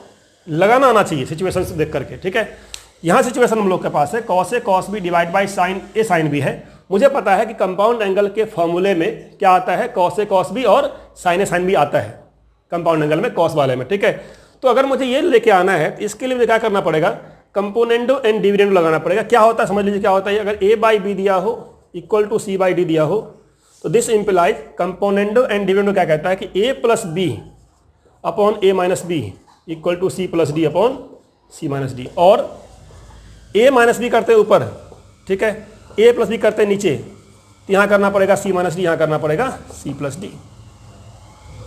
लगाना आना चाहिए सिचुएशन से देख करके, ठीक है। यहाँ सिचुएशन हम लोग के पास है cos A cos B divide by sin A sin B है। मुझे पता है कि कंपाउंड एंगल के फॉर्मूले में क्या आता है, cos A cos B और sin A sin B आता है कंपाउंड एंगल में, cos वाले में, ठीक है। तो अगर मुझे ये लेके आना है तो इसके लिए मुझे क्या करना पड़ेगा, कंपोनेंडो एंड डिविडेंडो लगाना पड़ेगा। क्या होता है समझ लीजिए क्या होता है, अगर A/B दिया हो इक्वल टू C/D दिया हो तो this implies componendo and dividendo क्या कहता है कि A plus B upon A minus B equal to C plus D upon C minus D, और A माइनस बी करते ऊपर, ठीक है, A प्लस बी करते नीचे, तो यहाँ करना पड़ेगा C माइनस डी, यहाँ करना पड़ेगा C प्लस डी।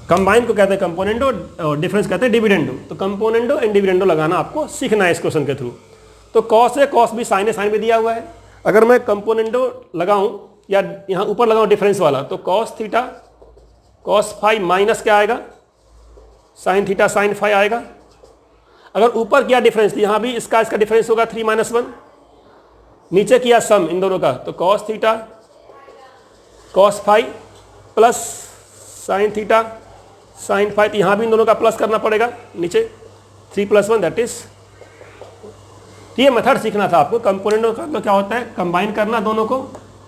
कंबाइन को कहते हैं कंपोनेंडो और डिफरेंस कहते हैं डिविडेंडो। तो कंपोनेंडो एंड डिविडेंडो लगाना आपको सीखना है इस क्वेश्चन के थ्रू। तो cos A cos B sin A sin B दिया हुआ है, अगर मैं कंपोनेंडो लगाऊं या यहाँ ऊपर लगाऊं डिफरेंस वाला, तो cos theta cos phi minus क्या आएगा, sin थीटा sin फाई आएगा। अगर ऊपर किया डिफरेंस तो यहाँ भी इसका डिफरेंस होगा 3 - 1, नीचे किया सम इन दोनों का तो cos theta cos phi plus sin theta sin phi, तो यहाँ भी इन दोनों का प्लस करना पड़ेगा नीचे 3 + 1 दैट इज। ये मेथड सीखना था आपको। कंपोनेंटों का तो क्या होता है, कंबाइन करना दोनों को,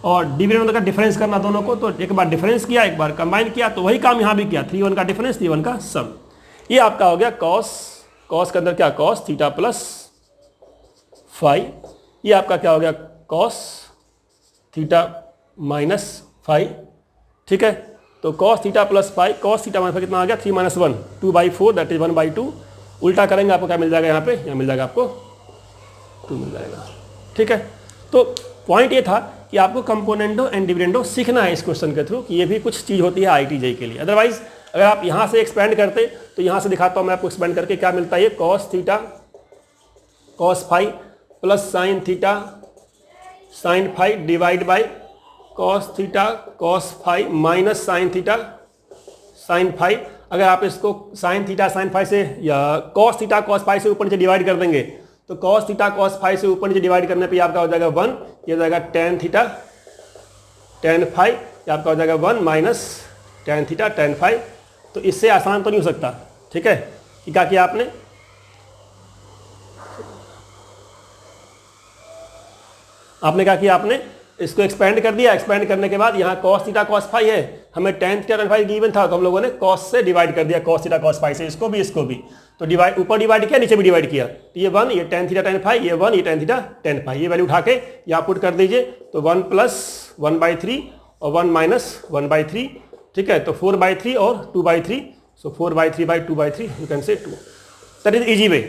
और डिविडेंड का डिफरेंस करना दोनों को। तो एक बार डिफरेंस किया, एक बार कंबाइन किया, तो वही काम यहाँ भी किया, 3 1 का डिफरेंस 3 1 का सम। ये आपका हो गया cos के अंदर क्या, cos थीटा प्लस फाई, ये आपका क्या हो गया cos थीटा माइनस फाई, ठीक है। तो cos theta plus phi, cos theta minus phi कितना आ गया 3 - 1 2/4 दैट इज 1/2। उल्टा करेंगे आपको क्या मिल जाएगा, यहाँ पे यहाँ मिल जाएगा आपको 2 मिल जाएगा, ठीक है। तो पॉइंट ये था कि आपको कंपोनेंडो एंड डिविडेंडो सीखना है इस क्वेश्चन के थ्रू, कि ये भी कुछ चीज़ होती है IIT JEE के लिए। अदरवाइज अगर आप यहाँ से एक्सपेंड करते तो यहाँ से दिखाता हूँ मैं आपको एक्सपेंड करके क्या मिलता है, ये cos theta cos phi plus sin theta sin phi divide by cos theta cos phi minus sin theta sin phi. अगर आप इसको sin थीटा sin फाई से या cos थीटा cos फाई से ऊपर नीचे डिवाइड कर देंगे तो cos थीटा cos फाई से ऊपर नीचे डिवाइड करने पे आपका हो जाएगा 1, ये हो जाएगा tan थीटा tan फाई, ये आपका हो जाएगा 1 minus tan theta tan phi. तो इससे आसान तो नहीं हो सकता, ठीक है। कि क्या किया आपने, क्या किया आपने इसको एक्सपेंड कर दिया। एक्सपेंड करने के बाद यहाँ cos थीटा cos फाई है, हमें tan theta tan phi given था, तो हम लोगों ने cos से डिवाइड कर दिया, cos थीटा cos फाई से, इसको भी तो डिवाइड, ऊपर डिवाइड किया नीचे भी डिवाइड किया, तो ये 1 ये tan थीटा tan फाई, ये 1 ये tan थीटा tan फाई, ये वैल्यू उठा के यहाँ पुट कर दीजिए। तो 1 + 1/3 और 1 - 1/3, ठीक है। तो 4/3 और 2/3, सो 4/3/2/3 you can say 2, that is easy way.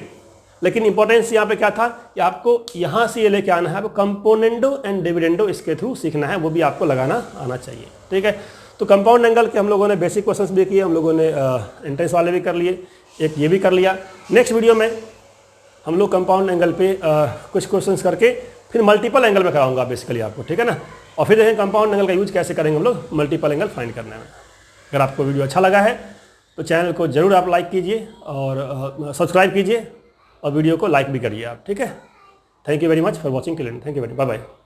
लेकिन इंपॉर्टेंस यहाँ पे क्या था कि आपको यहाँ से ये लेके आना है, आपको कंपोनेंडो एंड डिविडेंडो इसके थ्रू सीखना है, वो भी आपको लगाना आना चाहिए, ठीक है। तो कंपाउंड एंगल के हम लोगों ने बेसिक क्वेश्चंस भी किए, हम लोगों ने एंट्रेंस वाले भी कर लिए, एक ये भी कर लिया। नेक्स्ट वीडियो में हम लोग कंपाउंड एंगल पे कुछ क्वेश्चंस करके फिर मल्टीपल एंगल में कराऊंगा बेसिकली आपको, ठीक है ना। और फिर देखें कंपाउंड एंगल का यूज कैसे करेंगे हम लोग मल्टीपल एंगल फाइंड करने में। अगर आपको वीडियो अच्छा लगा है तो चैनल को ज़रूर आप लाइक कीजिए और सब्सक्राइब कीजिए और वीडियो को लाइक भी करिए आप, ठीक है। Thank you very much for watching, thank you very, bye bye.